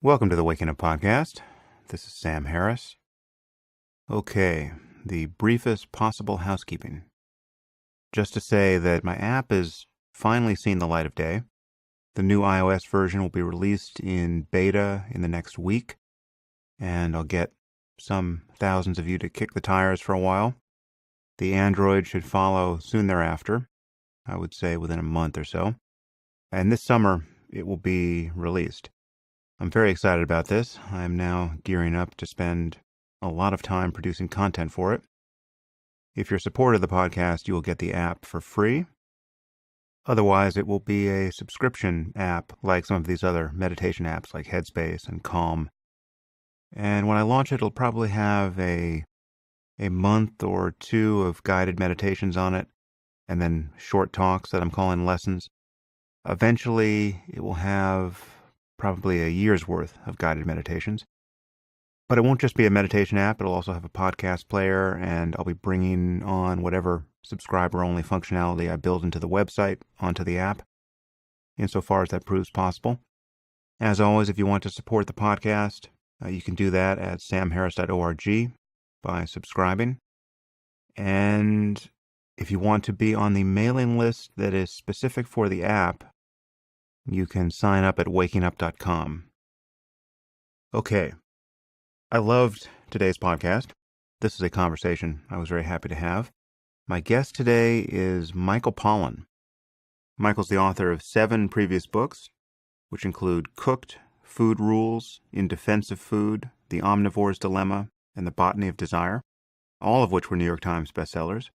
Welcome to the Waking Up Podcast. This is Sam Harris. Okay, the briefest possible housekeeping. Just to say that my app is finally seen the light of day. The new iOS version will be released in beta in the next week, and I'll get some thousands of you to kick the tires for a while. The Android should follow soon thereafter, I would say within a month or so. And this summer, it will be released. I'm very excited about this. I'm now gearing up to spend a lot of time producing content for it. If you're a supporter of the podcast, you will get the app for free. Otherwise, it will be a subscription app like some of these other meditation apps like Headspace and Calm. And when I launch it, it'll probably have a month or two of guided meditations on it, and then short talks that I'm calling lessons. Eventually, it will have probably a year's worth of guided meditations. But it won't just be a meditation app. It'll also have a podcast player, and I'll be bringing on whatever subscriber-only functionality I build into the website onto the app, insofar as that proves possible. As always, if you want to support the podcast, you can do that at samharris.org by subscribing. And if you want to be on the mailing list that is specific for the app, you can sign up at wakingup.com. Okay. I loved today's podcast. This is a conversation I was very happy to have. My guest today is Michael Pollan. Michael's the author of 7 previous books, which include Cooked, Food Rules, In Defense of Food, The Omnivore's Dilemma, and The Botany of Desire, all of which were New York Times bestsellers.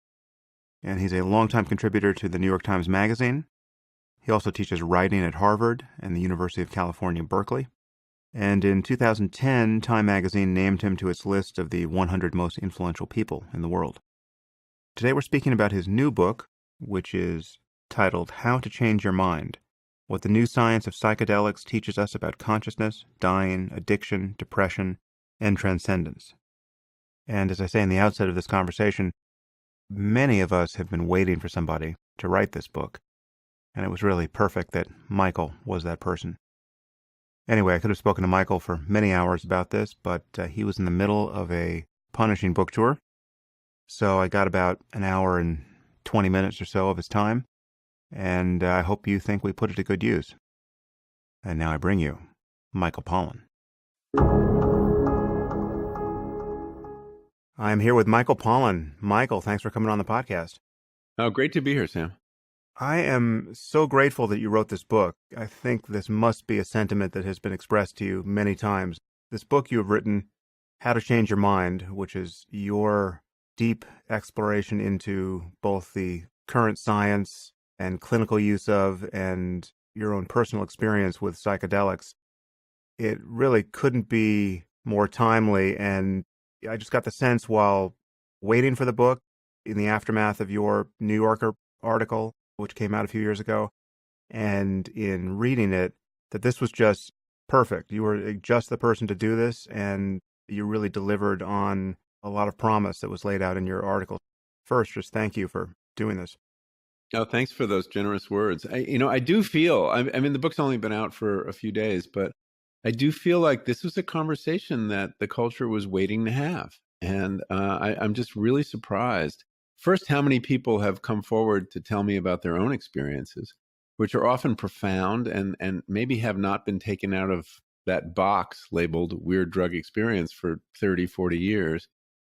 And he's a longtime contributor to the New York Times Magazine. He also teaches writing at Harvard and the University of California, Berkeley. And in 2010, Time Magazine named him to its list of the 100 most influential people in the world. Today we're speaking about his new book, which is titled How to Change Your Mind: What the New Science of Psychedelics Teaches Us About Consciousness, Dying, Addiction, Depression, and Transcendence. And as I say in the outset of this conversation, many of us have been waiting for somebody to write this book. And it was really perfect that Michael was that person. Anyway, I could have spoken to Michael for many hours about this, but he was in the middle of a punishing book tour. So I got about an hour and 20 minutes or so of his time, and I hope you think we put it to good use. And now I bring you Michael Pollan. I'm here with Michael Pollan. Michael, thanks for coming on the podcast. Oh, great to be here, Sam. I am so grateful that you wrote this book. I think this must be a sentiment that has been expressed to you many times. This book you have written, How to Change Your Mind, which is your deep exploration into both the current science and clinical use of and your own personal experience with psychedelics. It really couldn't be more timely, and I just got the sense while waiting for the book in the aftermath of your New Yorker article, which came out a few years ago, and in reading it, that this was just perfect. You were just the person to do this, and you really delivered on a lot of promise that was laid out in your article. First, just thank you for doing this. Oh, thanks for those generous words. I do feel, I mean, the book's only been out for a few days, but I do feel like this was a conversation that the culture was waiting to have. And I'm just really surprised. First, how many people have come forward to tell me about their own experiences, which are often profound and maybe have not been taken out of that box labeled weird drug experience for 30, 40 years.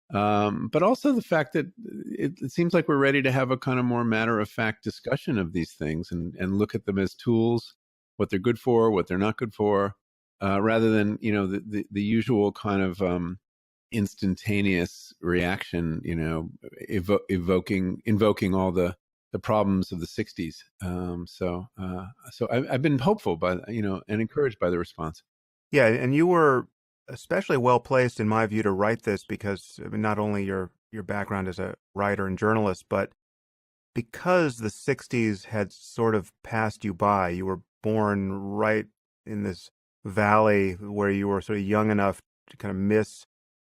But also the fact that it seems like we're ready to have a kind of more matter-of-fact discussion of these things and look at them as tools, what they're good for, what they're not good for, rather than, the usual kind of instantaneous reaction, invoking all the problems of the 60s. So I've been hopeful by, and encouraged by the response. Yeah, and you were especially well placed, in my view, to write this because, I mean, not only your background as a writer and journalist, but because the 60s had sort of passed you by. You were born right in this valley where you were sort of young enough to kind of miss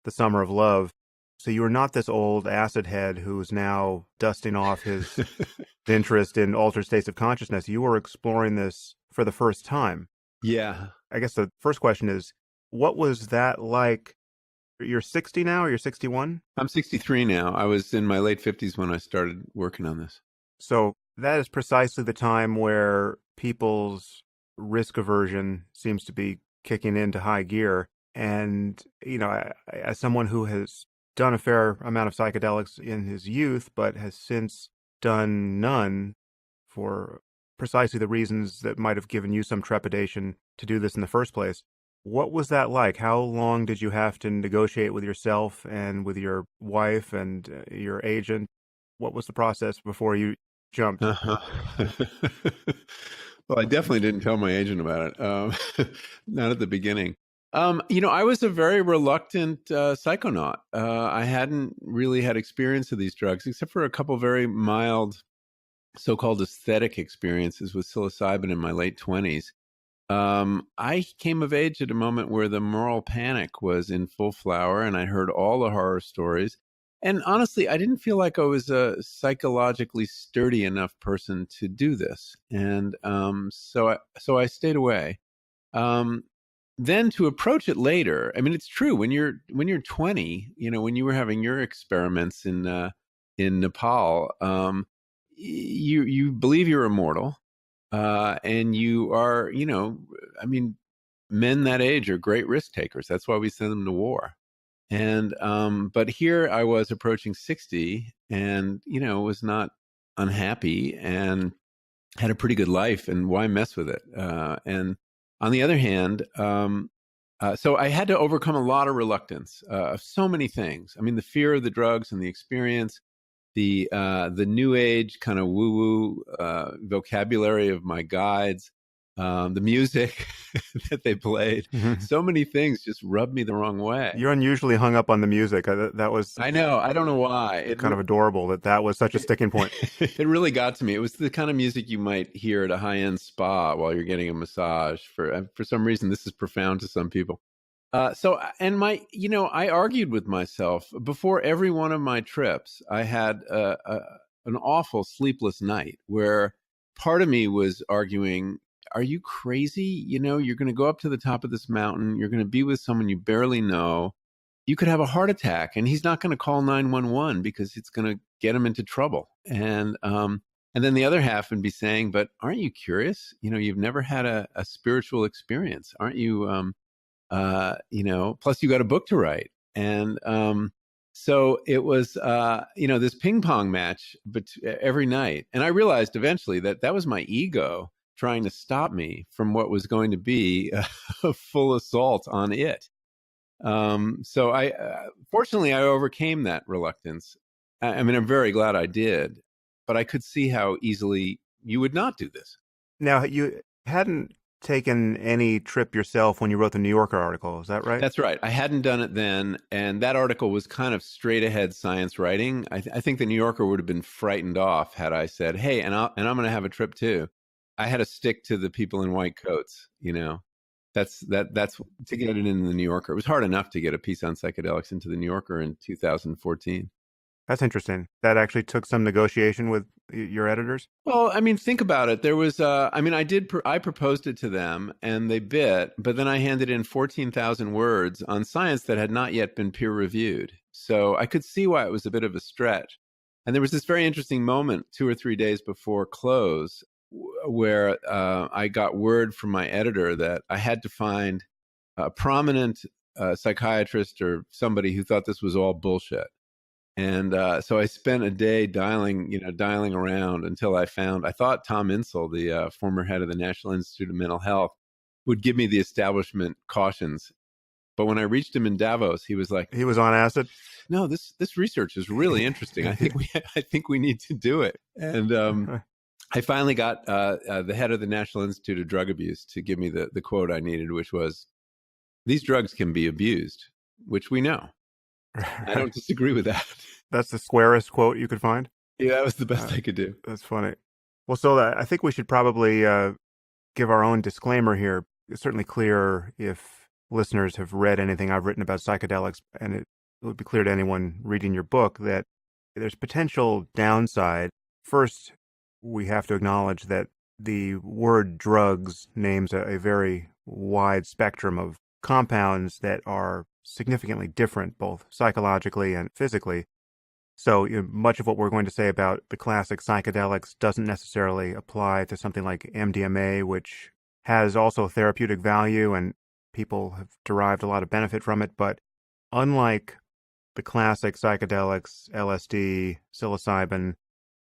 the summer of love. So you were not this old acid head who's now dusting off his interest in altered states of consciousness. You were exploring this for the first time. Yeah. I guess the first question is, what was that like? You're 60 now, or you're 61? I'm 63 now. I was in my late 50s when I started working on this. So that is precisely the time where people's risk aversion seems to be kicking into high gear. And, as someone who has done a fair amount of psychedelics in his youth, but has since done none for precisely the reasons that might have given you some trepidation to do this in the first place. What was that like? How long did you have to negotiate with yourself and with your wife and your agent? What was the process before you jumped? Uh-huh. Well, I definitely didn't tell my agent about it. Not at the beginning. I was a very reluctant psychonaut. I hadn't really had experience of these drugs, except for a couple very mild so-called aesthetic experiences with psilocybin in my late 20s. I came of age at a moment where the moral panic was in full flower, and I heard all the horror stories. And honestly, I didn't feel like I was a psychologically sturdy enough person to do this, and so I stayed away. Um, then to approach it later, I mean, it's true when you're 20, when you were having your experiments in Nepal, you believe you're immortal, and you are, I mean, men that age are great risk takers. That's why we send them to war. And but here I was approaching 60, and was not unhappy and had a pretty good life. And why mess with it? And on the other hand, so I had to overcome a lot of reluctance of so many things. I mean, the fear of the drugs and the experience, the new age kind of woo woo vocabulary of my guides, the music that they played. So many things just rubbed me the wrong way. You're unusually hung up on the music. That was I know. I don't know why. kind of adorable that was such a sticking point. It really got to me. It was the kind of music you might hear at a high-end spa while you're getting a massage. For some reason, this is profound to some people. And I argued with myself before every one of my trips. I had an awful sleepless night where part of me was arguing, are you crazy? You're going to go up to the top of this mountain. You're going to be with someone you barely know. You could have a heart attack, and he's not going to call 911 because it's going to get him into trouble. And then the other half would be saying, but aren't you curious? You've never had a spiritual experience. Aren't you, plus you got a book to write. And so it was, this ping pong match every night. And I realized eventually that was my ego trying to stop me from what was going to be a full assault on it. So fortunately, I overcame that reluctance. I mean, I'm very glad I did, but I could see how easily you would not do this. Now, you hadn't taken any trip yourself when you wrote the New Yorker article, is that right? That's right. I hadn't done it then, and that article was kind of straight ahead science writing. I think the New Yorker would have been frightened off had I said, "Hey, and I'm going to have a trip too." I had to stick to the people in white coats. That's to get it in the New Yorker. It was hard enough to get a piece on psychedelics into the New Yorker in 2014. That's interesting. That actually took some negotiation with your editors? Well, I mean, think about it. There was, I proposed it to them and they bit, but then I handed in 14,000 words on science that had not yet been peer reviewed. So I could see why it was a bit of a stretch. And there was this very interesting moment 2 or 3 days before close where I got word from my editor that I had to find a prominent psychiatrist or somebody who thought this was all bullshit. And so I spent a day dialing around until I thought Tom Insel, the former head of the National Institute of Mental Health, would give me the establishment cautions. But when I reached him in Davos, he was like, he was on acid. No, this research is really interesting. I think we need to do it. And I finally got the head of the National Institute of Drug Abuse to give me the quote I needed, which was, "These drugs can be abused," which we know. I don't disagree with that. That's the squarest quote you could find? Yeah, that was the best I could do. That's funny. Well, so I think we should probably give our own disclaimer here. It's certainly clear if listeners have read anything I've written about psychedelics, and it would be clear to anyone reading your book that there's potential downside. First, we have to acknowledge that the word drugs names a very wide spectrum of compounds that are significantly different, both psychologically and physically. So much of what we're going to say about the classic psychedelics doesn't necessarily apply to something like MDMA, which has also therapeutic value and people have derived a lot of benefit from it. But unlike the classic psychedelics, LSD, psilocybin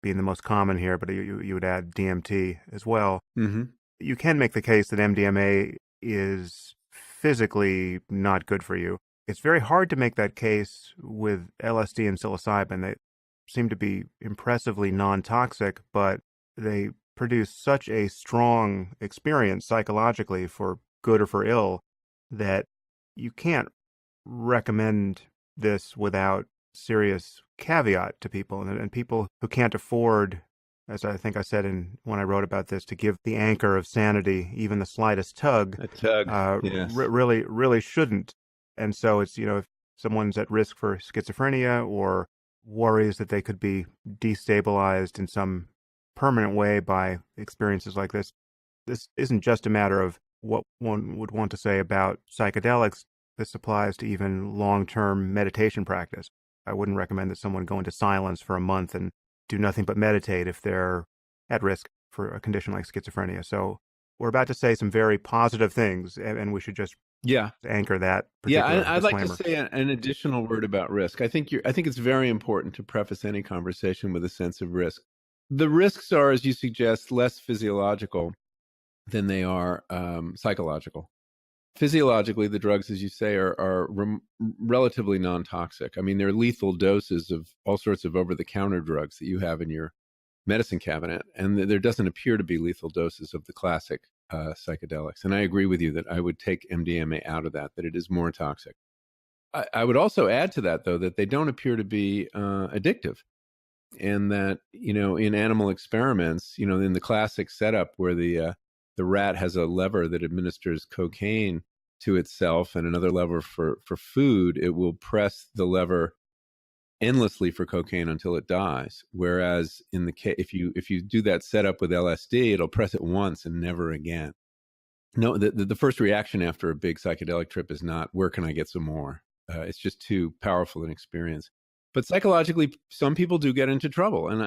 being the most common here, but you would add DMT as well. Mm-hmm. You can make the case that MDMA is physically not good for you. It's very hard to make that case with LSD and psilocybin. They seem to be impressively non-toxic, but they produce such a strong experience psychologically for good or for ill that you can't recommend this without serious caveat to people. And people who can't afford, as I think I said when I wrote about this, to give the anchor of sanity even the slightest tug, A tug, yes. really shouldn't. And so it's, if someone's at risk for schizophrenia or worries that they could be destabilized in some permanent way by experiences like this isn't just a matter of what one would want to say about psychedelics. This applies to even long-term meditation practice. I wouldn't recommend that someone go into silence for a month and do nothing but meditate if they're at risk for a condition like schizophrenia. So we're about to say some very positive things, and we should just Yeah. anchor that Yeah, particular I'd like to disclaimer. say an additional word about risk. I think it's very important to preface any conversation with a sense of risk. The risks are, as you suggest, less physiological than they are psychological. Physiologically, the drugs, as you say, are relatively non-toxic. I mean, they're lethal doses of all sorts of over-the-counter drugs that you have in your medicine cabinet, and there doesn't appear to be lethal doses of the classic psychedelics. And I agree with you that I would take MDMA out of that it is more toxic. I would also add to that, though, that they don't appear to be addictive, and that in animal experiments, in the classic setup where the rat has a lever that administers cocaine to itself and another lever for food, it will press the lever endlessly for cocaine until it dies. Whereas in the case, if you do that setup with LSD, it'll press it once and never again. No, the first reaction after a big psychedelic trip is not, where can I get some more? It's just too powerful an experience. But psychologically, some people do get into trouble, and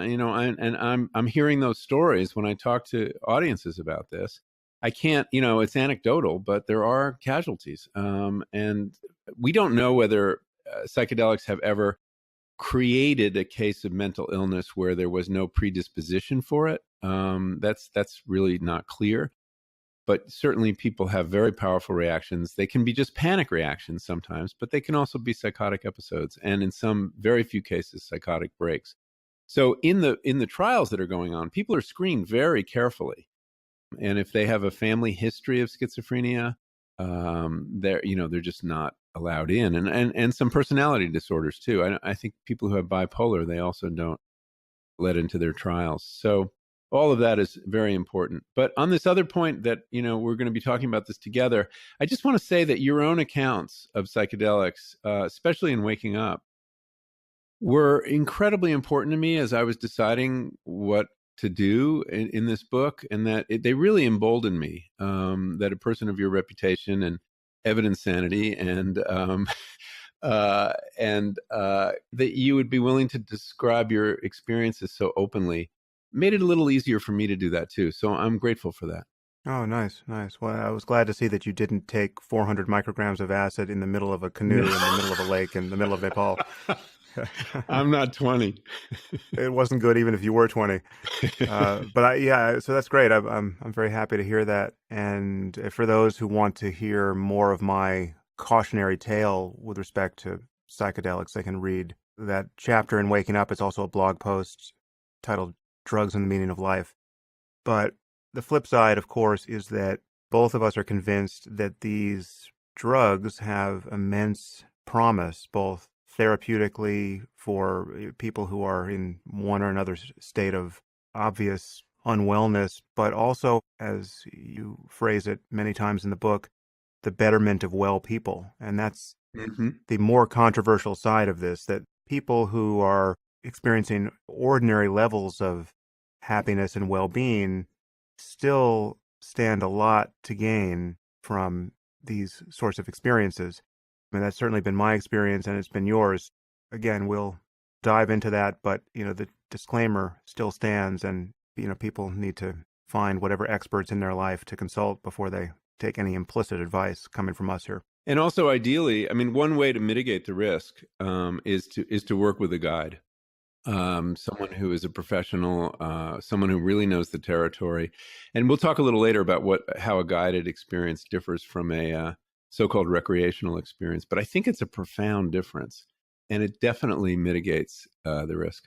I'm hearing those stories when I talk to audiences about this. I can't, it's anecdotal, but there are casualties, and we don't know whether psychedelics have ever created a case of mental illness where there was no predisposition for it. That's really not clear. But certainly people have very powerful reactions. They can be just panic reactions sometimes, but they can also be psychotic episodes, and in some very few cases, psychotic breaks. So in the trials that are going on, people are screened very carefully, and if they have a family history of schizophrenia, they're just not allowed in, and some personality disorders too. I think people who have bipolar, they also don't let into their trials. So all of that is very important. But on this other point that, we're going to be talking about this together, I just want to say that your own accounts of psychedelics, especially in Waking Up, were incredibly important to me as I was deciding what to do in this book, and that they really emboldened me, that a person of your reputation and evidence sanity and that you would be willing to describe your experiences so openly made it a little easier for me to do that too. So I'm grateful for that. Oh, nice, nice. Well, I was glad to see that you didn't take 400 micrograms of acid in the middle of a No. canoe in the middle of a lake in the middle of Nepal. I'm not 20. It wasn't good even if you were 20. Yeah, so that's great. I'm very happy to hear that. And for those who want to hear more of my cautionary tale with respect to psychedelics, they can read that chapter in Waking Up. It's also a blog post titled Drugs and the Meaning of Life. But the flip side, of course, is that both of us are convinced that these drugs have immense promise, both therapeutically for people who are in one or another state of obvious unwellness, but also, as you phrase it many times in the book, the betterment of well people. And that's Mm-hmm. the more controversial side of this, that people who are experiencing ordinary levels of happiness and well-being still stand a lot to gain from these sorts of experiences. I mean, that's certainly been my experience, and it's been yours. Again, we'll dive into that, but the disclaimer still stands, and people need to find whatever experts in their life to consult before they take any implicit advice coming from us here. And also, ideally, I mean, one way to mitigate the risk is to work with a guide, someone who is a professional, someone who really knows the territory. And we'll talk a little later about how a guided experience differs from a so-called recreational experience. But I think it's a profound difference, and it definitely mitigates the risk.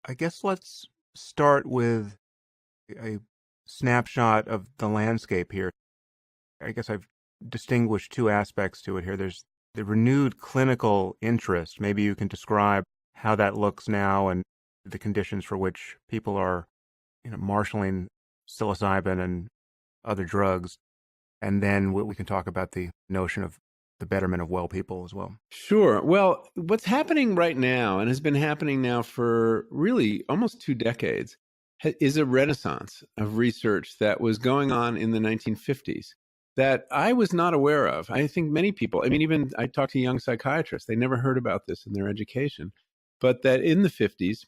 I guess let's start with a snapshot of the landscape here. I guess I've distinguished two aspects to it here. There's the renewed clinical interest. Maybe you can describe how that looks now and the conditions for which people are, marshaling psilocybin and other drugs. And then we can talk about the notion of the betterment of well people as well. Sure. Well, what's happening right now, and has been happening now for really almost 2 decades, is a renaissance of research that was going on in the 1950s that I was not aware of. I think many people, I mean, even I talked to young psychiatrists, they never heard about this in their education, but that in the 50s,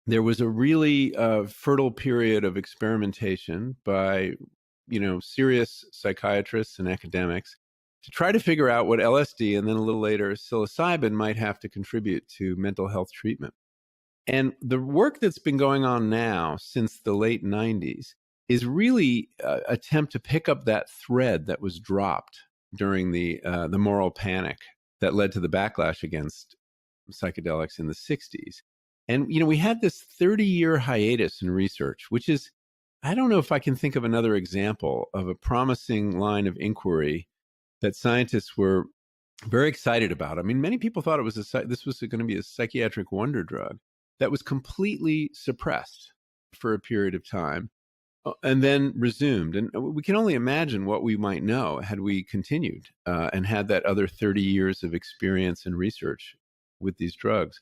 there was a really fertile period of experimentation by, serious psychiatrists and academics to try to figure out what LSD and then a little later psilocybin might have to contribute to mental health treatment. And the work that's been going on now since the late 90s is really attempt to pick up that thread that was dropped during the moral panic that led to the backlash against psychedelics in the 60s. And, we had this 30-year hiatus in research, which is, I don't know if I can think of another example of a promising line of inquiry that scientists were very excited about. I mean, many people thought this was going to be a psychiatric wonder drug that was completely suppressed for a period of time and then resumed. And we can only imagine what we might know had we continued and had that other 30 years of experience and research with these drugs.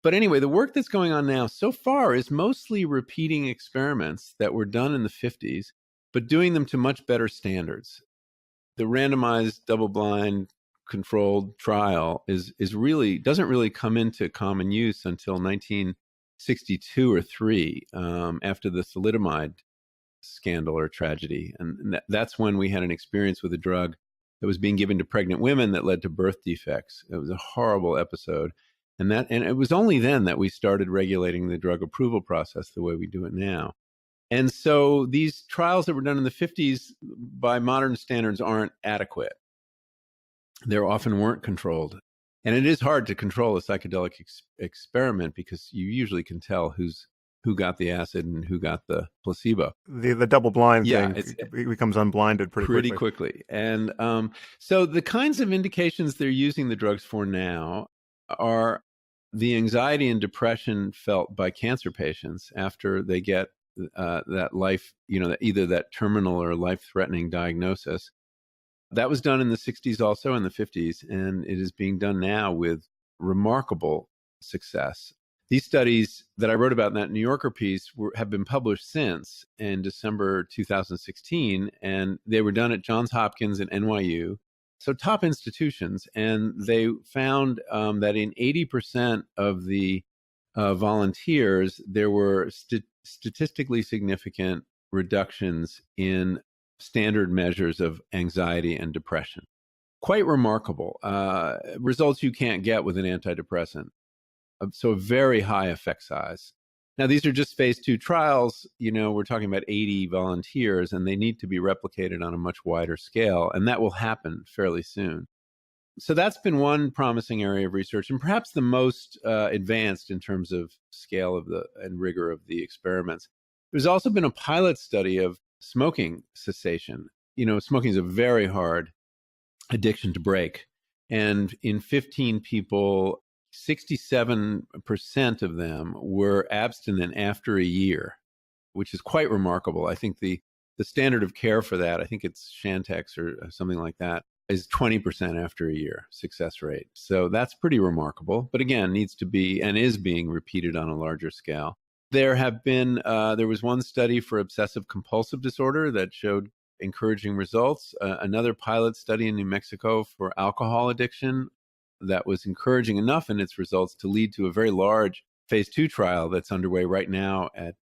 But anyway, the work that's going on now so far is mostly repeating experiments that were done in the 50s, but doing them to much better standards. The randomized, double-blind, controlled trial doesn't really come into common use until 1962 or 3, after the thalidomide scandal or tragedy. And that's when we had an experience with a drug that was being given to pregnant women that led to birth defects. It was a horrible episode. And it was only then that we started regulating the drug approval process the way we do it now. And so these trials that were done in the 50s by modern standards aren't adequate. They often weren't controlled. And it is hard to control a psychedelic experiment because you usually can tell who got the acid and who got the placebo. The double blind thing it becomes unblinded pretty quickly. And so the kinds of indications they're using the drugs for now are the anxiety and depression felt by cancer patients after they get that life, either that terminal or life-threatening diagnosis. That was done in the 60s also, in the 50s, and it is being done now with remarkable success. These studies that I wrote about in that New Yorker piece have been published since in December 2016, and they were done at Johns Hopkins and NYU. So top institutions, and they found that in 80% of the volunteers, there were statistically significant reductions in standard measures of anxiety and depression. Quite remarkable. Results you can't get with an antidepressant. So a very high effect size. Now, these are just phase 2 trials. We're talking about 80 volunteers, and they need to be replicated on a much wider scale, and that will happen fairly soon. So that's been one promising area of research, and perhaps the most advanced in terms of scale and rigor of the experiments. There's also been a pilot study of smoking cessation. Smoking is a very hard addiction to break. And in 15 people, 67% of them were abstinent after a year, which is quite remarkable. I think the standard of care for that, I think it's Chantix or something like that, is 20% after a year success rate. So that's pretty remarkable. But again, needs to be and is being repeated on a larger scale. There was one study for obsessive compulsive disorder that showed encouraging results. Another pilot study in New Mexico for alcohol addiction that was encouraging enough in its results to lead to a very large phase 2 trial that's underway right now at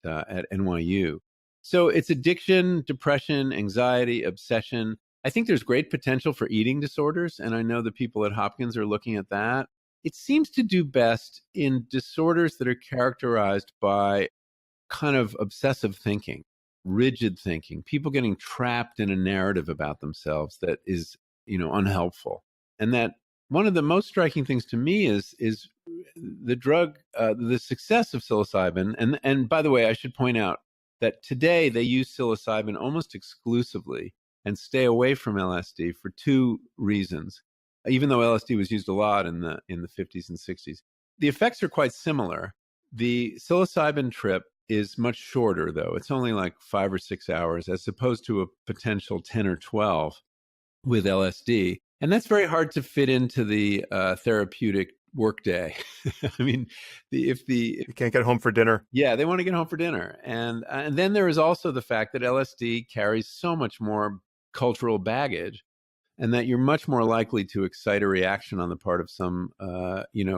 NYU. So it's addiction, depression, anxiety, obsession. I think there's great potential for eating disorders, and I know the people at Hopkins are looking at that. It seems to do best in disorders that are characterized by kind of obsessive thinking, rigid thinking, people getting trapped in a narrative about themselves that is, unhelpful. And that one of the most striking things to me is the drug, the success of psilocybin. And by the way, I should point out that today they use psilocybin almost exclusively and stay away from LSD for two reasons. Even though LSD was used a lot in the 50s and 60s, the effects are quite similar. The psilocybin trip is much shorter, though. It's only like 5 or 6 hours, as opposed to a potential 10 or 12 with LSD. And that's very hard to fit into the therapeutic workday. I mean, you can't get home for dinner. Yeah, they want to get home for dinner. And then there is also the fact that LSD carries so much more cultural baggage, and that you're much more likely to excite a reaction on the part of some,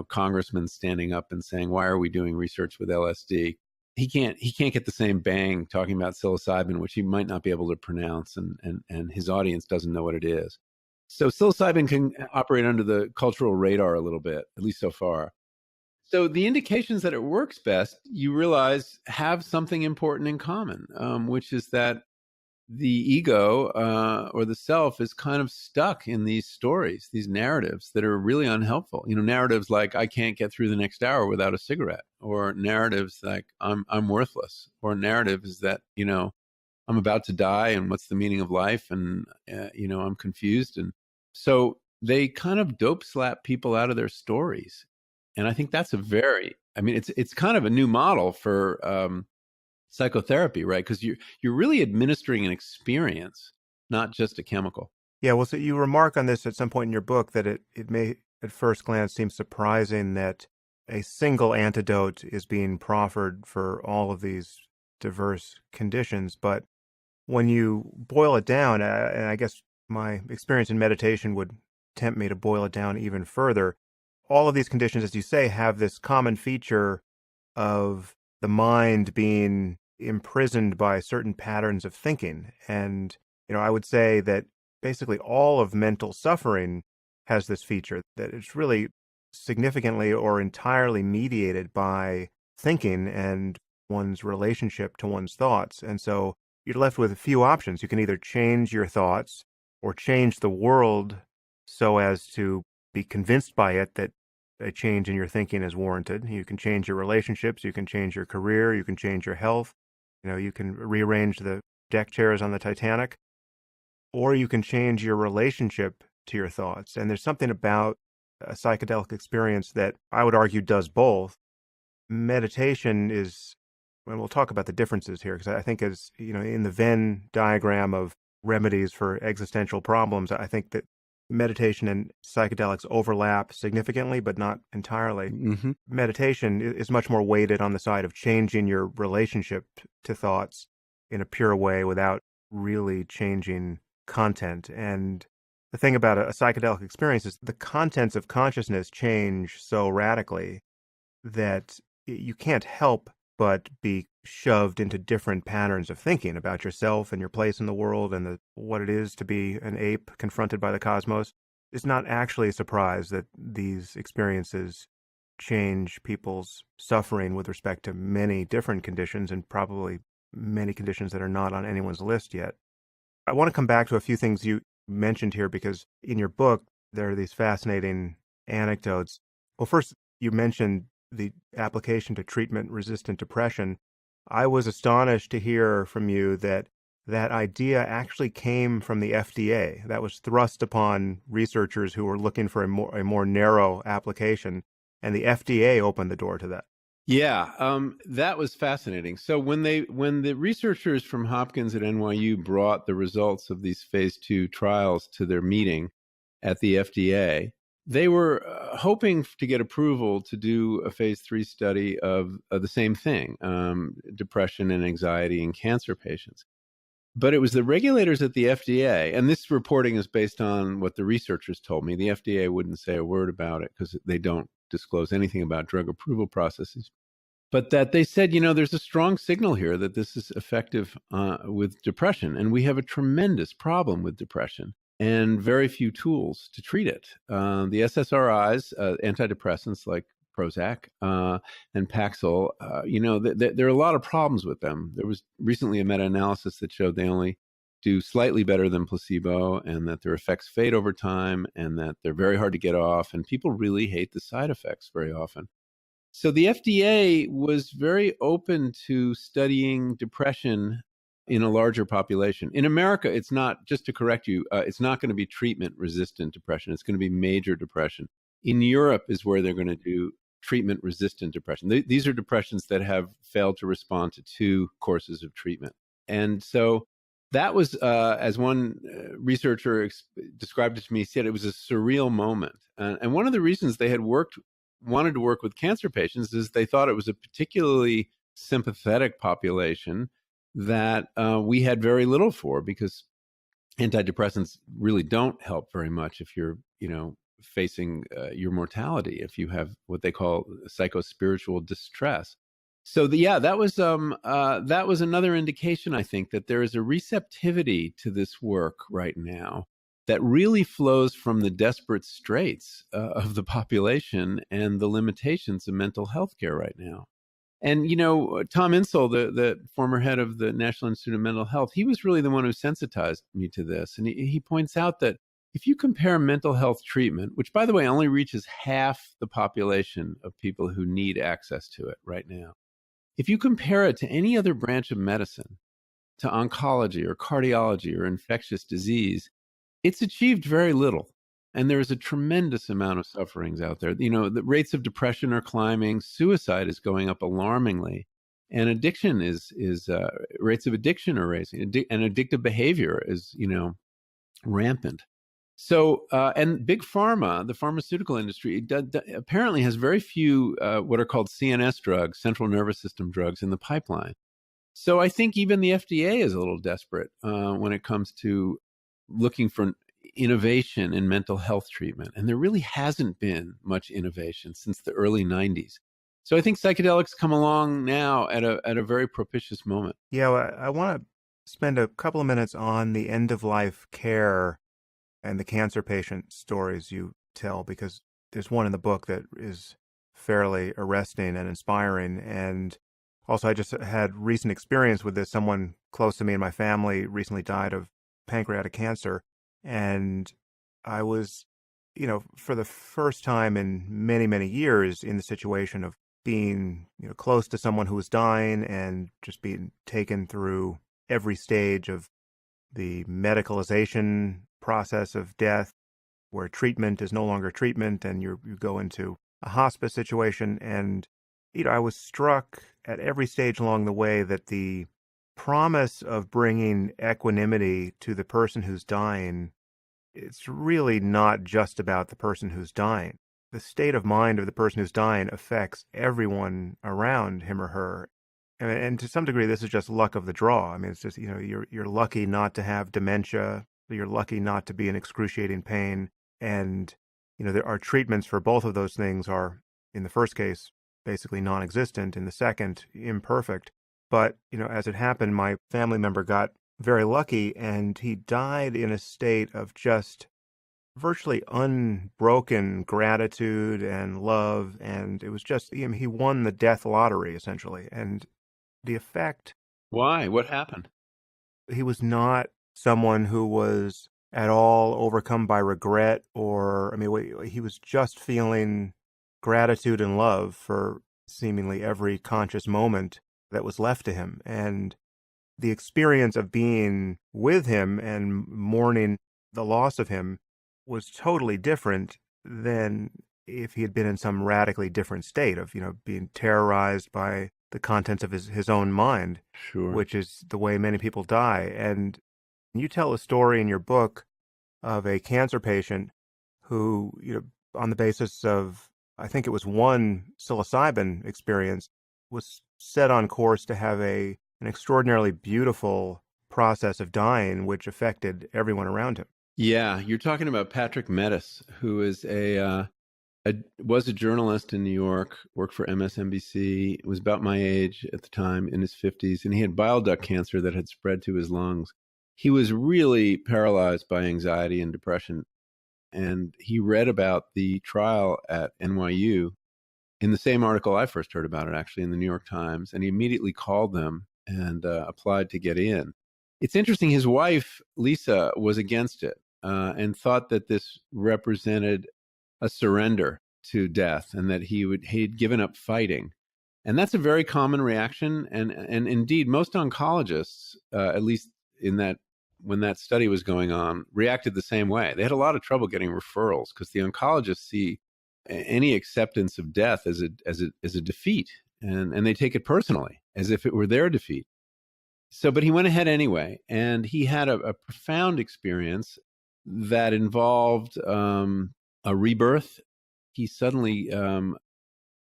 congressman standing up and saying, "Why are we doing research with LSD?" He can't get the same bang talking about psilocybin, which he might not be able to pronounce, and his audience doesn't know what it is. So psilocybin can operate under the cultural radar a little bit, at least so far. So the indications that it works best, you realize, have something important in common, which is that the ego or the self is kind of stuck in these stories, these narratives that are really unhelpful. Narratives like I can't get through the next hour without a cigarette, or narratives like I'm worthless, or narratives that I'm about to die and what's the meaning of life, and I'm confused. And so they kind of dope slap people out of their stories, and I think that's it's kind of a new model for psychotherapy, right? Because you're really administering an experience, not just a chemical. Yeah, well, so you remark on this at some point in your book that it may at first glance seem surprising that a single antidote is being proffered for all of these diverse conditions. But when you boil it down, and I guess my experience in meditation would tempt me to boil it down even further, all of these conditions, as you say, have this common feature of the mind being imprisoned by certain patterns of thinking. And, I would say that basically all of mental suffering has this feature, that it's really significantly or entirely mediated by thinking and one's relationship to one's thoughts. And so you're left with a few options. You can either change your thoughts or change the world so as to be convinced by it that a change in your thinking is warranted. You can change your relationships, you can change your career, you can change your health, you can rearrange the deck chairs on the Titanic, or you can change your relationship to your thoughts. And there's something about a psychedelic experience that I would argue does both. Meditation is, and we'll talk about the differences here, because I think as, in the Venn diagram of remedies for existential problems, I think that meditation and psychedelics overlap significantly, but not entirely. Mm-hmm. Meditation is much more weighted on the side of changing your relationship to thoughts in a pure way without really changing content. And the thing about a psychedelic experience is the contents of consciousness change so radically that you can't help but be shoved into different patterns of thinking about yourself and your place in the world and what it is to be an ape confronted by the cosmos. It's not actually a surprise that these experiences change people's suffering with respect to many different conditions, and probably many conditions that are not on anyone's list yet. I want to come back to a few things you mentioned here, because in your book, there are these fascinating anecdotes. Well, first, you mentioned the application to treatment-resistant depression. I was astonished to hear from you that idea actually came from the FDA. That was thrust upon researchers who were looking for a more narrow application, and the FDA opened the door to that. Yeah, that was fascinating. So when the researchers from Hopkins at NYU brought the results of these phase 2 trials to their meeting at the FDA, they were hoping to get approval to do a phase 3 study of the same thing, depression and anxiety in cancer patients. But it was the regulators at the FDA, and this reporting is based on what the researchers told me. The FDA wouldn't say a word about it because they don't disclose anything about drug approval processes. But that they said, there's a strong signal here that this is effective with depression. And we have a tremendous problem with depression and very few tools to treat it. The SSRIs, antidepressants like Prozac and Paxil, there are a lot of problems with them. There was recently a meta-analysis that showed they only do slightly better than placebo, and that their effects fade over time, and that they're very hard to get off, and people really hate the side effects very often. So the FDA was very open to studying depression in a larger population. In America, it's not, just to correct you, it's not going to be treatment-resistant depression. It's going to be major depression. In Europe is where they're going to do treatment-resistant depression. These are depressions that have failed to respond to 2 courses of treatment. And so that was, as one researcher described it to me, he said it was a surreal moment. And one of the reasons they had wanted to work with cancer patients is they thought it was a particularly sympathetic population that we had very little for, because antidepressants really don't help very much if you're, facing your mortality, if you have what they call psychospiritual distress. So that was another indication, I think, that there is a receptivity to this work right now that really flows from the desperate straits of the population and the limitations of mental health care right now. And, Tom Insel, the former head of the National Institute of Mental Health, he was really the one who sensitized me to this. And he points out that if you compare mental health treatment, which, by the way, only reaches half the population of people who need access to it right now, if you compare it to any other branch of medicine, to oncology or cardiology or infectious disease, it's achieved very little. And there is a tremendous amount of sufferings out there. The rates of depression are climbing, suicide is going up alarmingly, and addiction rates of addiction are raising, and addictive behavior is, rampant. So, and big pharma, the pharmaceutical industry, apparently has very few what are called CNS drugs, central nervous system drugs, in the pipeline. So I think even the FDA is a little desperate when it comes to looking for innovation in mental health treatment. And there really hasn't been much innovation since the early 90s. So I think psychedelics come along now at a very propitious moment. Yeah, well, I want to spend a couple of minutes on the end-of-life care and the cancer patient stories you tell, because there's one in the book that is fairly arresting and inspiring. And also, I just had recent experience with this. Someone close to me in my family recently died of pancreatic cancer. And I was, for the first time in many, many years in the situation of being, close to someone who was dying and just being taken through every stage of the medicalization process of death, where treatment is no longer treatment and you go into a hospice situation. And, I was struck at every stage along the way that the promise of bringing equanimity to the person who's dying, it's really not just about the person who's dying. The state of mind of the person who's dying affects everyone around him or her. And to some degree, this is just luck of the draw. I mean, it's just, you're lucky not to have dementia. You're lucky not to be in excruciating pain. And, there are treatments for both of those things are, in the first case, basically non-existent. In the second, imperfect. But, as it happened, my family member got very lucky, and he died in a state of just virtually unbroken gratitude and love. And it was just, he won the death lottery, essentially. And the effect... Why? What happened? He was not someone who was at all overcome by regret he was just feeling gratitude and love for seemingly every conscious moment that was left to him. And the experience of being with him and mourning the loss of him was totally different than if he had been in some radically different state of, being terrorized by the contents of his own mind, Sure. Which is the way many people die. And you tell a story in your book of a cancer patient who, on the basis of, I think it was one psilocybin experience, was set on course to have an extraordinarily beautiful process of dying, which affected everyone around him. Yeah, you're talking about Patrick Metis, who is was a journalist in New York, worked for MSNBC, was about my age at the time, in his 50s, and he had bile duct cancer that had spread to his lungs. He was really paralyzed by anxiety and depression, and he read about the trial at NYU in the same article I first heard about it, actually, in the New York Times, and he immediately called them and applied to get in. It's interesting, his wife, Lisa, was against it and thought that this represented a surrender to death and that he'd given up fighting. And that's a very common reaction. And indeed, most oncologists, at least in that when that study was going on, reacted the same way. They had a lot of trouble getting referrals because the oncologists see any acceptance of death as a defeat, and they take it personally as if it were their defeat. So, but he went ahead anyway, and he had a profound experience that involved a rebirth. He suddenly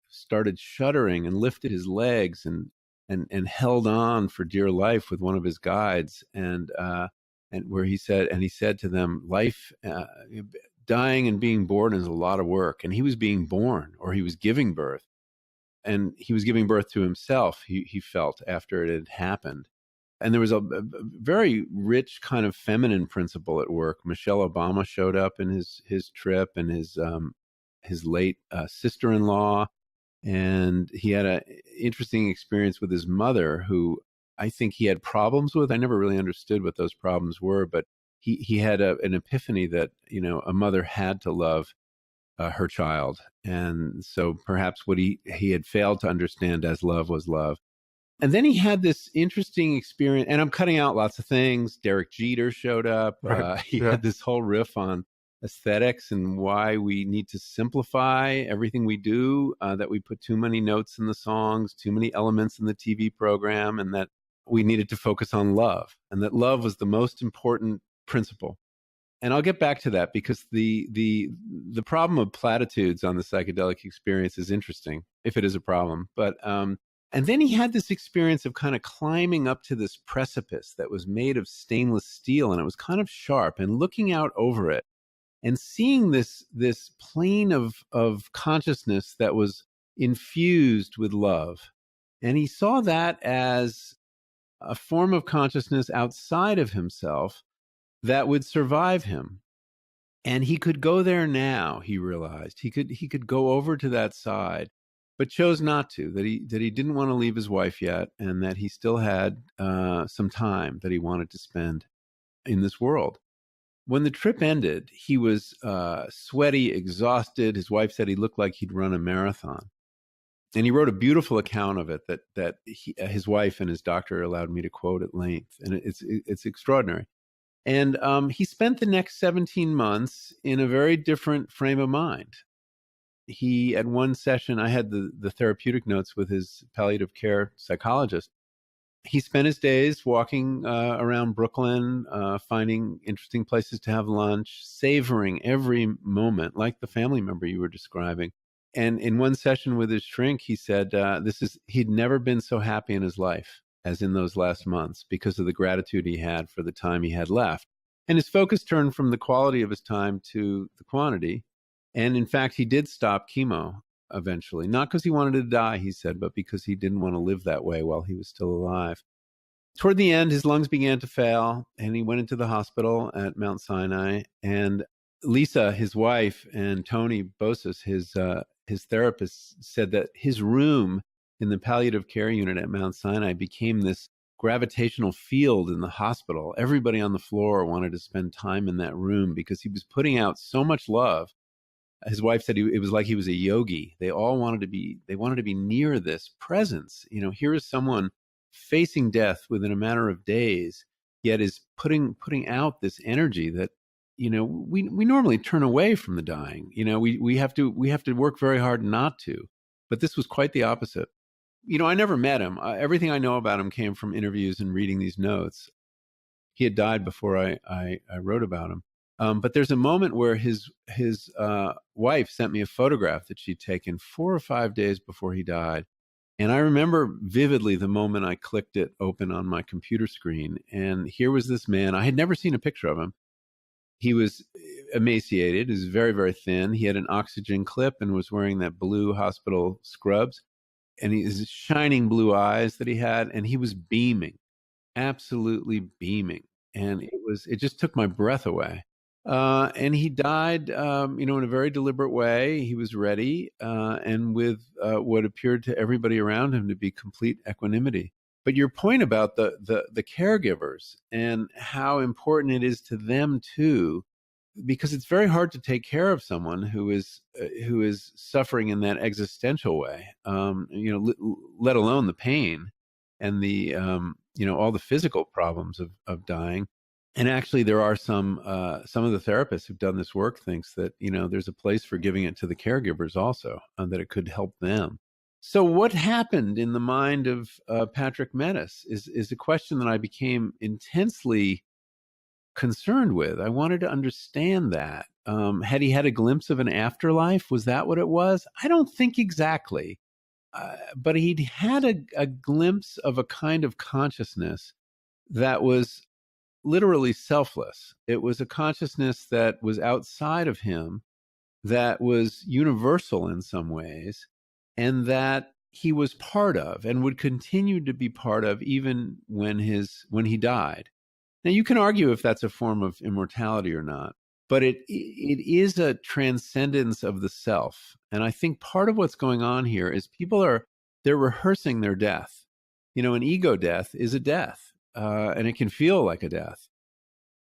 started shuddering and lifted his legs and held on for dear life with one of his guides, and where he said to them, life, dying and being born is a lot of work. And he was being born, or he was giving birth, and he was giving birth to himself. He felt after it had happened. And there was a very rich kind of feminine principle at work. Michelle Obama showed up in his trip, and his late sister-in-law, and he had an interesting experience with his mother, who I think he had problems with. I never really understood what those problems were, but he had an epiphany that, you know, a mother had to love her child, and so perhaps what he had failed to understand as love was love. And then he had this interesting experience, and I'm cutting out lots of things. Derek Jeter showed up. Right. He Yeah. had this whole riff on aesthetics and why we need to simplify everything we do, that we put too many notes in the songs, too many elements in the TV program, and that we needed to focus on love, and that love was the most important principle. And I'll get back to that because the problem of platitudes on the psychedelic experience is interesting, if it is a problem. But and then he had this experience of kind of climbing up to this precipice that was made of stainless steel, and it was kind of sharp, and looking out over it and seeing this plane of consciousness that was infused with love. And he saw that as a form of consciousness outside of himself that would survive him. And he could go there now, he realized. He could go over to that side, but chose not to, that he didn't want to leave his wife yet, and that he still had some time that he wanted to spend in this world. When the trip ended, he was sweaty, exhausted. His wife said he looked like he'd run a marathon. And he wrote a beautiful account of it that his wife and his doctor allowed me to quote at length. And it's extraordinary. And he spent the next 17 months in a very different frame of mind. He, at one session, I had the therapeutic notes with his palliative care psychologist. He spent his days walking around Brooklyn, finding interesting places to have lunch, savoring every moment, like the family member you were describing. And in one session with his shrink, he said he'd never been so happy in his life as in those last months because of the gratitude he had for the time he had left. And his focus turned from the quality of his time to the quantity. And in fact, he did stop chemo eventually, not because he wanted to die, he said, but because he didn't want to live that way while he was still alive. Toward the end, his lungs began to fail, and he went into the hospital at Mount Sinai. And Lisa, his wife, and Tony Bosis, his therapist, said that his room in the palliative care unit at Mount Sinai became this gravitational field in the hospital. Everybody on the floor wanted to spend time in that room because he was putting out so much love. His wife said it was like he was a yogi. They all wanted to be near this presence. You know, here is someone facing death within a matter of days, yet is putting out this energy that, you know, we normally turn away from the dying. You know, we have to work very hard not to. But this was quite the opposite. You know, I never met him. Everything I know about him came from interviews and reading these notes. He had died before I wrote about him. But there's a moment where his wife sent me a photograph that she'd taken 4 or 5 days before he died. And I remember vividly the moment I clicked it open on my computer screen. And here was this man. I had never seen a picture of him. He was emaciated. He was very, very thin. He had an oxygen clip and was wearing that blue hospital scrubs. And his shining blue eyes that he had. And he was beaming, absolutely beaming. And it just took my breath away. And he died, in a very deliberate way. He was ready, and with what appeared to everybody around him to be complete equanimity. But your point about the caregivers and how important it is to them too, because it's very hard to take care of someone who is suffering in that existential way. Let alone the pain and the all the physical problems of dying. And actually, there are some of the therapists who've done this work thinks that there's a place for giving it to the caregivers also, that it could help them. So, what happened in the mind of Patrick Metis is a question that I became intensely concerned with. I wanted to understand that. Had he had a glimpse of an afterlife? Was that what it was? I don't think exactly, but he'd had a glimpse of a kind of consciousness that was literally selfless. It was a consciousness that was outside of him, that was universal in some ways, and that he was part of and would continue to be part of even when he died. Now you can argue if that's a form of immortality or not, but it is a transcendence of the self. And I think part of what's going on here is they're rehearsing their death. An ego death is a death. And it can feel like a death,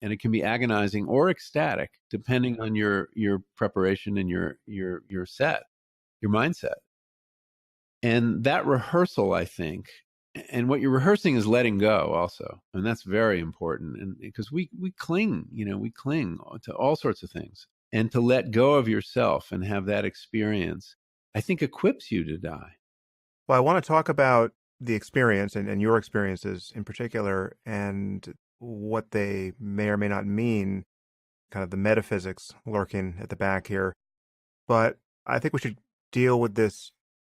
and it can be agonizing or ecstatic, depending on your preparation and your mindset. And that rehearsal, I think, and what you're rehearsing is letting go, also, and that's very important. And because we cling, we cling to all sorts of things, and to let go of yourself and have that experience, I think, equips you to die. Well, I want to talk about the experience and your experiences in particular, and what they may or may not mean, kind of the metaphysics lurking at the back here. But I think we should deal with this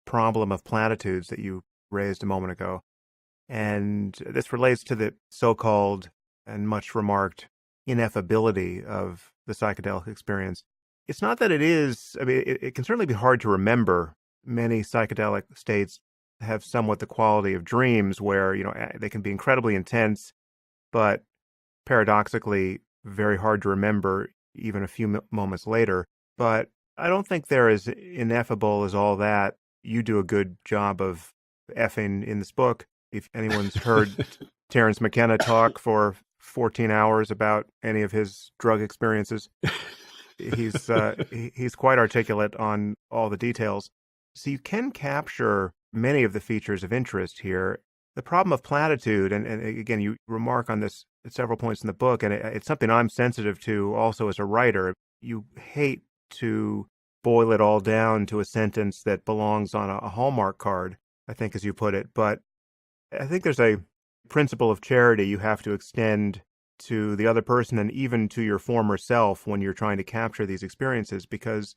problem of platitudes that you raised a moment ago. And this relates to the so-called and much remarked ineffability of the psychedelic experience. It's not that it is, it can certainly be hard to remember. Many psychedelic states have somewhat the quality of dreams where, they can be incredibly intense, but paradoxically very hard to remember even a few moments later. But I don't think they're as ineffable as all that. You do a good job of effing in this book. If anyone's heard Terence McKenna talk for 14 hours about any of his drug experiences, he's quite articulate on all the details. So you can capture many of the features of interest here. The problem of platitude, and again, you remark on this at several points in the book, and it's something I'm sensitive to also as a writer. You hate to boil it all down to a sentence that belongs on a Hallmark card, I think, as you put it. But I think there's a principle of charity you have to extend to the other person and even to your former self when you're trying to capture these experiences, because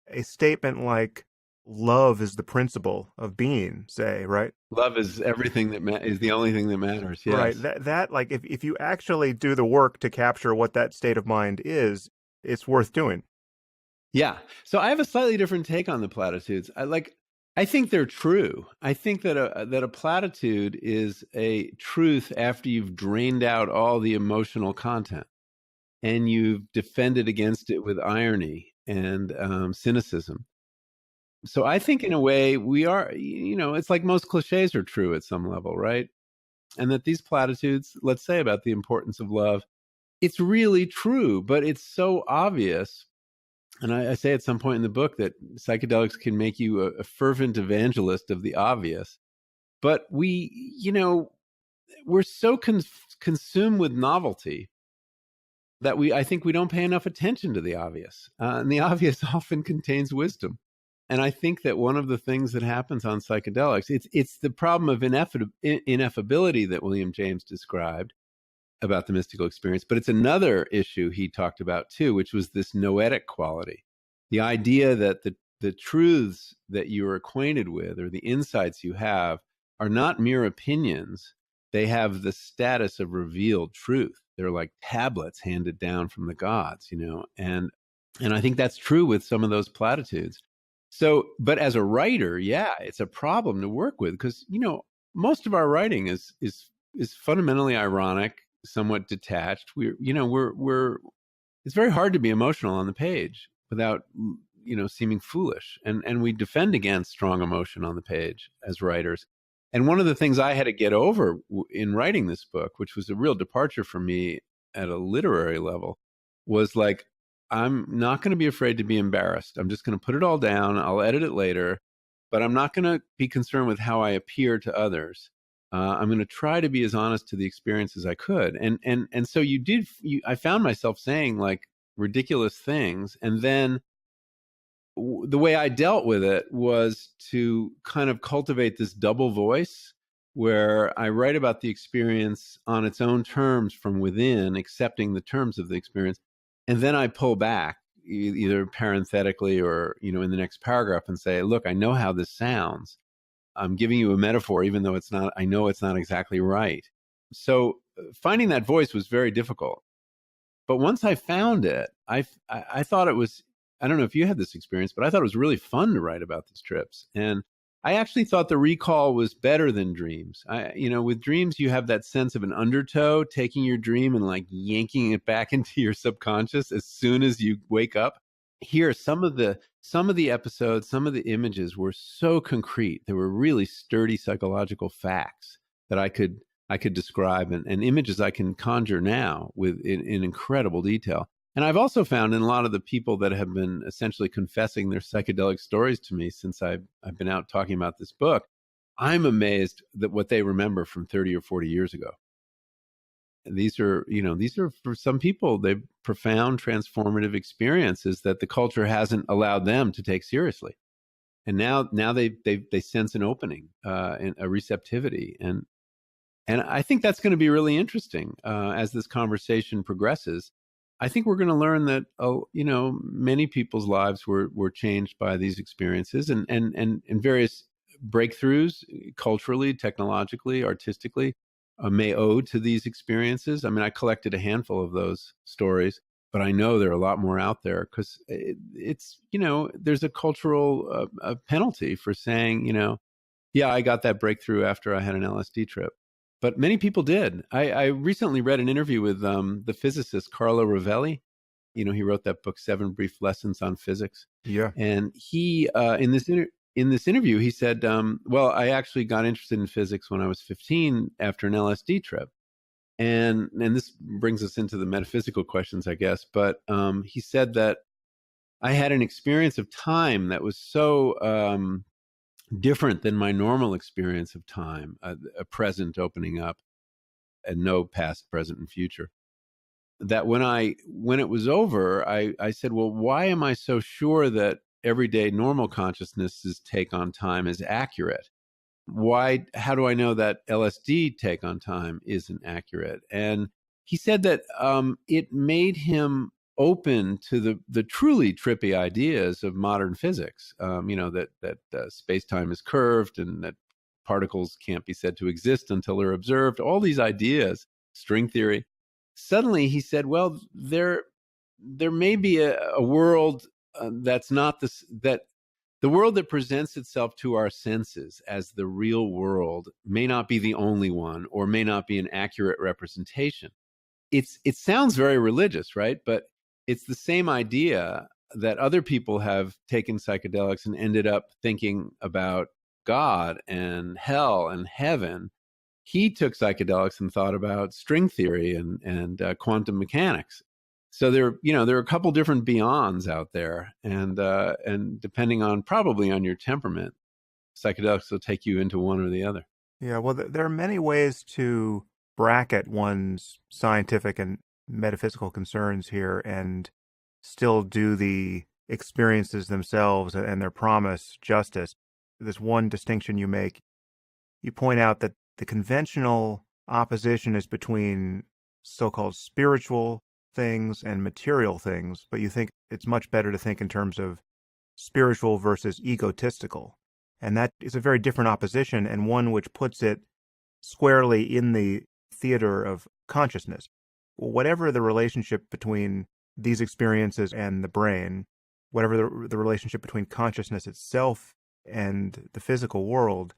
a statement like love is the principle of being, say, right? Love is everything is the only thing that matters. Yes. Right. That like if you actually do the work to capture what that state of mind is, it's worth doing. Yeah. So I have a slightly different take on the platitudes. I think they're true. I think that a platitude is a truth after you've drained out all the emotional content and you've defended against it with irony and cynicism. So I think in a way we are, it's like most cliches are true at some level, right? And that these platitudes, let's say about the importance of love, it's really true, but it's so obvious. And I say at some point in the book that psychedelics can make you a fervent evangelist of the obvious. But we're so consumed with novelty that I think we don't pay enough attention to the obvious. And the obvious often contains wisdom. And I think that one of the things that happens on psychedelics, it's the problem of ineffability that William James described, about the mystical experience, but it's another issue he talked about too, which was this noetic quality. The idea that the truths that you're acquainted with or the insights you have are not mere opinions. They have the status of revealed truth. They're like tablets handed down from the gods, and I think that's true with some of those platitudes. So, but as a writer, yeah, it's a problem to work with because, most of our writing is fundamentally ironic, somewhat detached. We're it's very hard to be emotional on the page without seeming foolish, and we defend against strong emotion on the page as writers. And one of the things I had to get over in writing this book, which was a real departure for me at a literary level, was like, I'm not going to be afraid to be embarrassed. I'm just going to put it all down. I'll edit it later, but I'm not going to be concerned with how I appear to others. I'm going to try to be as honest to the experience as I could. And so I found myself saying like ridiculous things. And then the way I dealt with it was to kind of cultivate this double voice where I write about the experience on its own terms from within, accepting the terms of the experience. And then I pull back either parenthetically or, in the next paragraph and say, look, I know how this sounds. I'm giving you a metaphor, even though I know it's not exactly right. So finding that voice was very difficult. But once I found it, I thought it was, I don't know if you had this experience, but I thought it was really fun to write about these trips. And I actually thought the recall was better than dreams. With dreams, you have that sense of an undertow, taking your dream and like yanking it back into your subconscious as soon as you wake up. Here, some of the episodes, some of the images were so concrete. They were really sturdy psychological facts that I could describe, and images I can conjure now in incredible detail. And I've also found in a lot of the people that have been essentially confessing their psychedelic stories to me since I've been out talking about this book, I'm amazed that what they remember from 30 or 40 years ago. These are for some people, they're profound transformative experiences that the culture hasn't allowed them to take seriously. And now they sense an opening, and a receptivity. And I think that's going to be really interesting as this conversation progresses. I think we're going to learn that, many people's lives were changed by these experiences and various breakthroughs culturally, technologically, artistically may owe to these experiences. I mean, I collected a handful of those stories, but I know there are a lot more out there because it's, there's a cultural penalty for saying, yeah, I got that breakthrough after I had an LSD trip. But many people did. I recently read an interview with the physicist Carlo Rovelli. He wrote that book, 7 Brief Lessons on Physics. Yeah. And he, in this interview, he said, well, I actually got interested in physics when I was 15 after an LSD trip. And this brings us into the metaphysical questions, I guess. But he said that I had an experience of time that was so different than my normal experience of time, a present opening up and no past, present, and future. That when it was over, I said, well, why am I so sure that everyday normal consciousness's take on time is accurate? How do I know that LSD take on time isn't accurate? And he said that it made him open to the truly trippy ideas of modern physics. That space-time is curved and that particles can't be said to exist until they're observed. All these ideas, string theory. Suddenly, he said, "Well, there may be a world that's not this that." The world that presents itself to our senses as the real world may not be the only one or may not be an accurate representation. It sounds very religious, right? But it's the same idea that other people have taken psychedelics and ended up thinking about God and hell and heaven. He took psychedelics and thought about string theory and quantum mechanics. So there are a couple different beyonds out there, and depending on probably on your temperament, psychedelics will take you into one or the other. Yeah, well, there are many ways to bracket one's scientific and metaphysical concerns here and still do the experiences themselves and their promise justice. There's one distinction you make. You point out that the conventional opposition is between so-called spiritual things and material things, but you think it's much better to think in terms of spiritual versus egotistical. And that is a very different opposition, and one which puts it squarely in the theater of consciousness. Whatever the relationship between these experiences and the brain, whatever the relationship between consciousness itself and the physical world,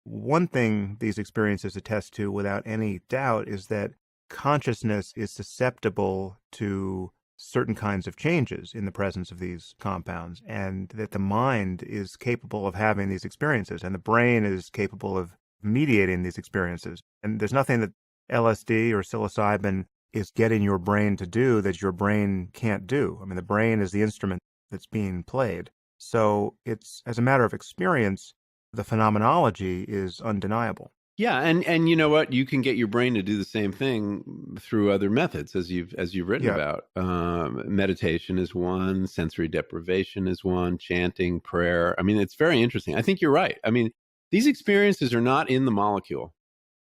one thing these experiences attest to without any doubt is that consciousness is susceptible to certain kinds of changes in the presence of these compounds, and that the mind is capable of having these experiences, and the brain is capable of mediating these experiences. And there's nothing that LSD or psilocybin is getting your brain to do that your brain can't do. I mean, the brain is the instrument that's being played. So it's, as a matter of experience, the phenomenology is undeniable. Yeah, and you know what? You can get your brain to do the same thing through other methods, as you've written Yeah. about. Meditation is one, sensory deprivation is one, chanting, prayer. I mean, it's very interesting. I think you're right. I mean, these experiences are not in the molecule.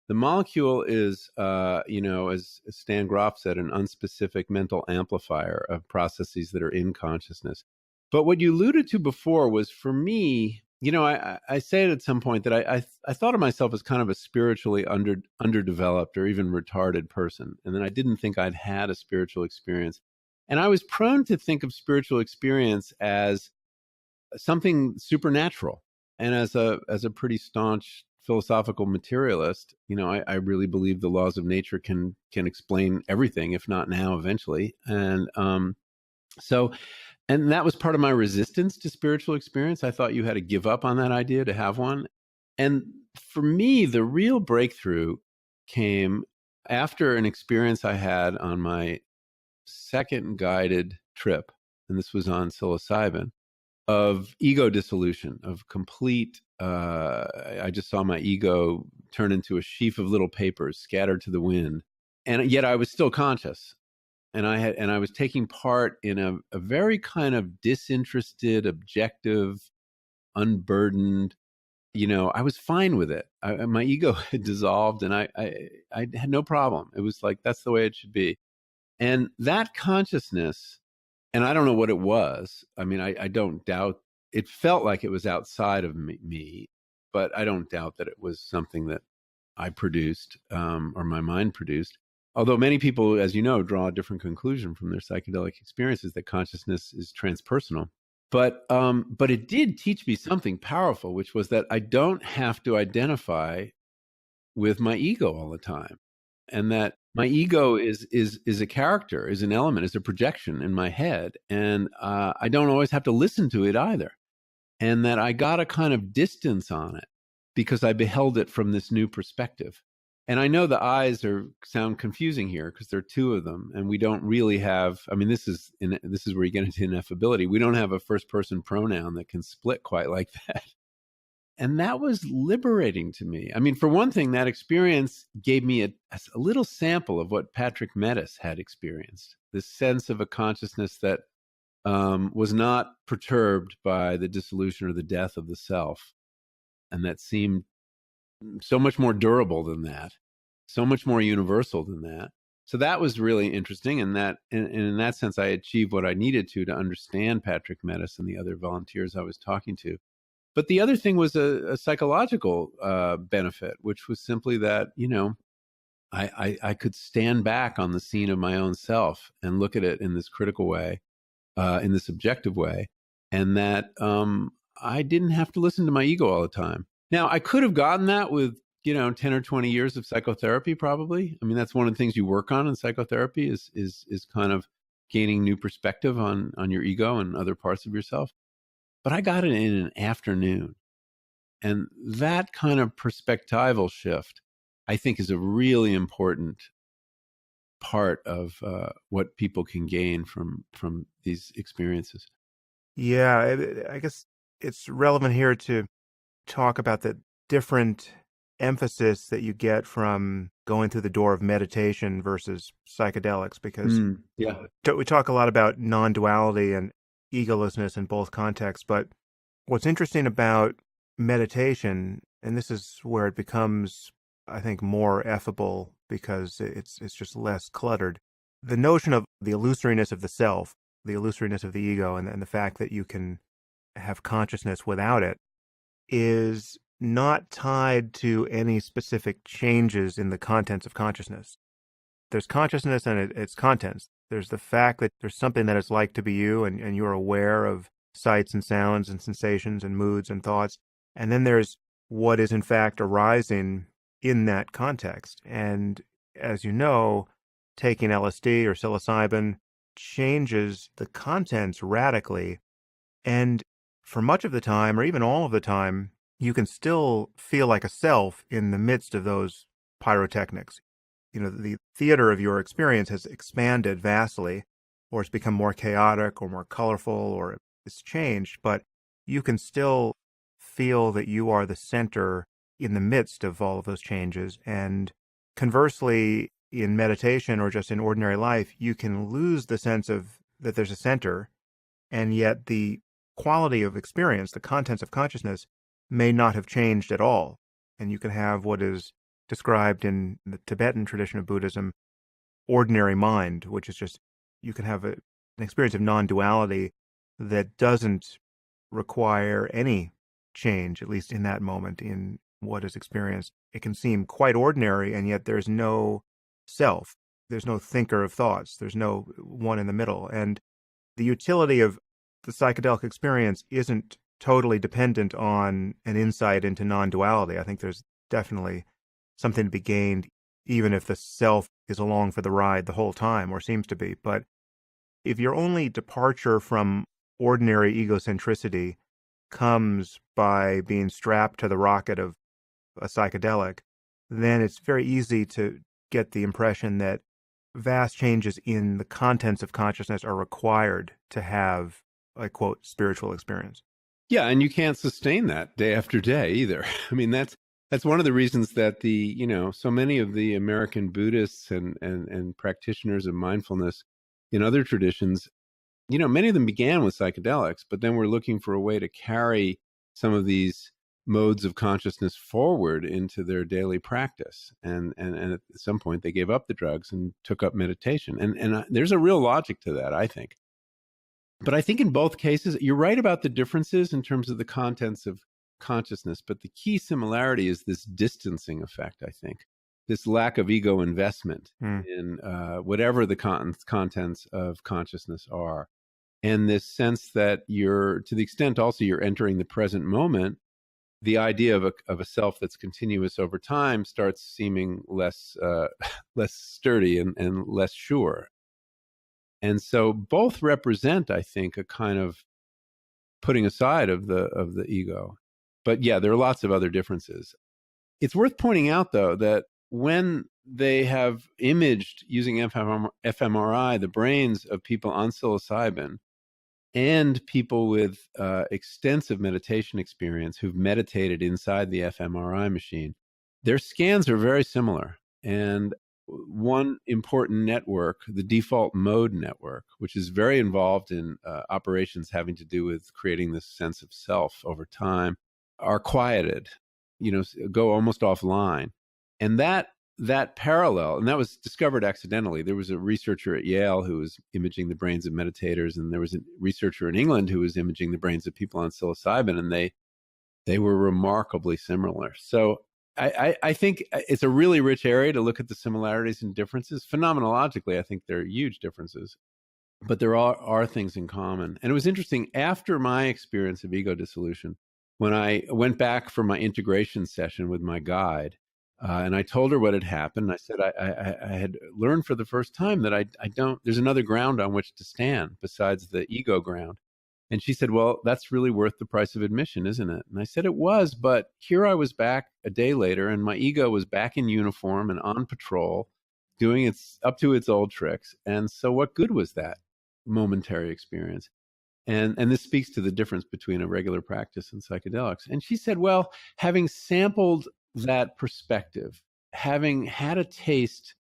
The molecule is, as Stan Grof said, an unspecific mental amplifier of processes that are in consciousness. But what you alluded to before was, for me, I said at some point that I thought of myself as kind of a spiritually underdeveloped or even retarded person. And then I didn't think I'd had a spiritual experience. And I was prone to think of spiritual experience as something supernatural. And as a pretty staunch philosophical materialist, I really believe the laws of nature can explain everything, if not now, eventually. And and that was part of my resistance to spiritual experience. I thought you had to give up on that idea to have one. And for me, the real breakthrough came after an experience I had on my second guided trip, and this was on psilocybin, of ego dissolution, of complete, I just saw my ego turn into a sheaf of little papers scattered to the wind. And yet I was still conscious. And I was taking part in a very kind of disinterested, objective, unburdened. I was fine with it. My ego had dissolved, and I had no problem. It was like, that's the way it should be. And that consciousness, and I don't know what it was. I mean, I don't doubt. It felt like it was outside of me, but I don't doubt that it was something that I produced, or my mind produced. Although many people, as you know, draw a different conclusion from their psychedelic experiences, that consciousness is transpersonal. But it did teach me something powerful, which was that I don't have to identify with my ego all the time, and that my ego is a character, is an element, is a projection in my head, and I don't always have to listen to it either, and that I got a kind of distance on it because I beheld it from this new perspective. And I know the eyes sound confusing here because there are two of them, and we don't really have. I mean, this is where you get into ineffability. We don't have a first person pronoun that can split quite like that, and that was liberating to me. I mean, for one thing, that experience gave me a little sample of what Patrick Metis had experienced. This sense of a consciousness that was not perturbed by the dissolution or the death of the self, and that seemed so much more durable than that, so much more universal than that. So that was really interesting, and in that sense, I achieved what I needed to understand Patrick Metis and the other volunteers I was talking to. But the other thing was a psychological benefit, which was simply that, I could stand back on the scene of my own self and look at it in this critical way, in this objective way, and that I didn't have to listen to my ego all the time. Now, I could have gotten that with, 10 or 20 years of psychotherapy, probably. I mean, that's one of the things you work on in psychotherapy is kind of gaining new perspective on your ego and other parts of yourself. But I got it in an afternoon. And that kind of perspectival shift, I think, is a really important part of what people can gain from these experiences. Yeah, I guess it's relevant here to talk about the different emphasis that you get from going through the door of meditation versus psychedelics, because Yeah. we talk a lot about non-duality and egolessness in both contexts, but what's interesting about meditation, and this is where it becomes I think, more effable because it's just less cluttered. The notion of the illusoriness of the self, the illusoriness of the ego, and the fact that you can have consciousness without it is not tied to any specific changes in the contents of consciousness. There's consciousness and its contents. There's the fact that there's something that it's like to be you, and you're aware of sights and sounds and sensations and moods and thoughts. And then there's what is in fact arising in that context. And as you know, taking LSD or psilocybin changes the contents radically. And for much of the time, or even all of the time, you can still feel like a self in the midst of those pyrotechnics. The theater of your experience has expanded vastly, or it's become more chaotic or more colorful, or it's changed, but you can still feel that you are the center in the midst of all of those changes. And conversely, in meditation or just in ordinary life, you can lose the sense of that there's a center, and yet the quality of experience, the contents of consciousness, may not have changed at all. And you can have what is described in the Tibetan tradition of Buddhism, ordinary mind, which is just, you can have an experience of non-duality that doesn't require any change, at least in that moment, in what is experienced. It can seem quite ordinary, and yet there's no self. There's no thinker of thoughts. There's no one in the middle. And the utility of the psychedelic experience isn't totally dependent on an insight into non-duality. I think there's definitely something to be gained, even if the self is along for the ride the whole time, or seems to be. But if your only departure from ordinary egocentricity comes by being strapped to the rocket of a psychedelic, then it's very easy to get the impression that vast changes in the contents of consciousness are required to have a, quote, spiritual experience. Yeah, and you can't sustain that day after day either. I mean, that's one of the reasons that so many of the American Buddhists and practitioners of mindfulness in other traditions, many of them began with psychedelics, but then were looking for a way to carry some of these modes of consciousness forward into their daily practice. And at some point they gave up the drugs and took up meditation. And there's a real logic to that, I think. But I think in both cases, you're right about the differences in terms of the contents of consciousness. But the key similarity is this distancing effect, I think, this lack of ego investment in whatever the contents of consciousness are. And this sense that to the extent also you're entering the present moment, the idea of a self that's continuous over time starts seeming less less sturdy and less sure. And so both represent, I think, a kind of putting aside of the ego. But yeah, there are lots of other differences. It's worth pointing out, though, that when they have imaged using fMRI the brains of people on psilocybin and people with extensive meditation experience who've meditated inside the fMRI machine, their scans are very similar. And one important network, the default mode network, which is very involved in operations having to do with creating this sense of self over time, are quieted, go almost offline. And that parallel, and that was discovered accidentally. There was a researcher at Yale who was imaging the brains of meditators, and there was a researcher in England who was imaging the brains of people on psilocybin, and they were remarkably similar. So I think it's a really rich area to look at the similarities and differences. Phenomenologically, I think there are huge differences, but there are things in common. And it was interesting, after my experience of ego dissolution, when I went back for my integration session with my guide, and I told her what had happened. I said I had learned for the first time that I don't, there's another ground on which to stand besides the ego ground. And she said, well, that's really worth the price of admission, isn't it? And I said, it was, but here I was back a day later and my ego was back in uniform and on patrol, doing its up to its old tricks. And so what good was that momentary experience? And this speaks to the difference between a regular practice and psychedelics. And she said, well, having sampled that perspective, having had a taste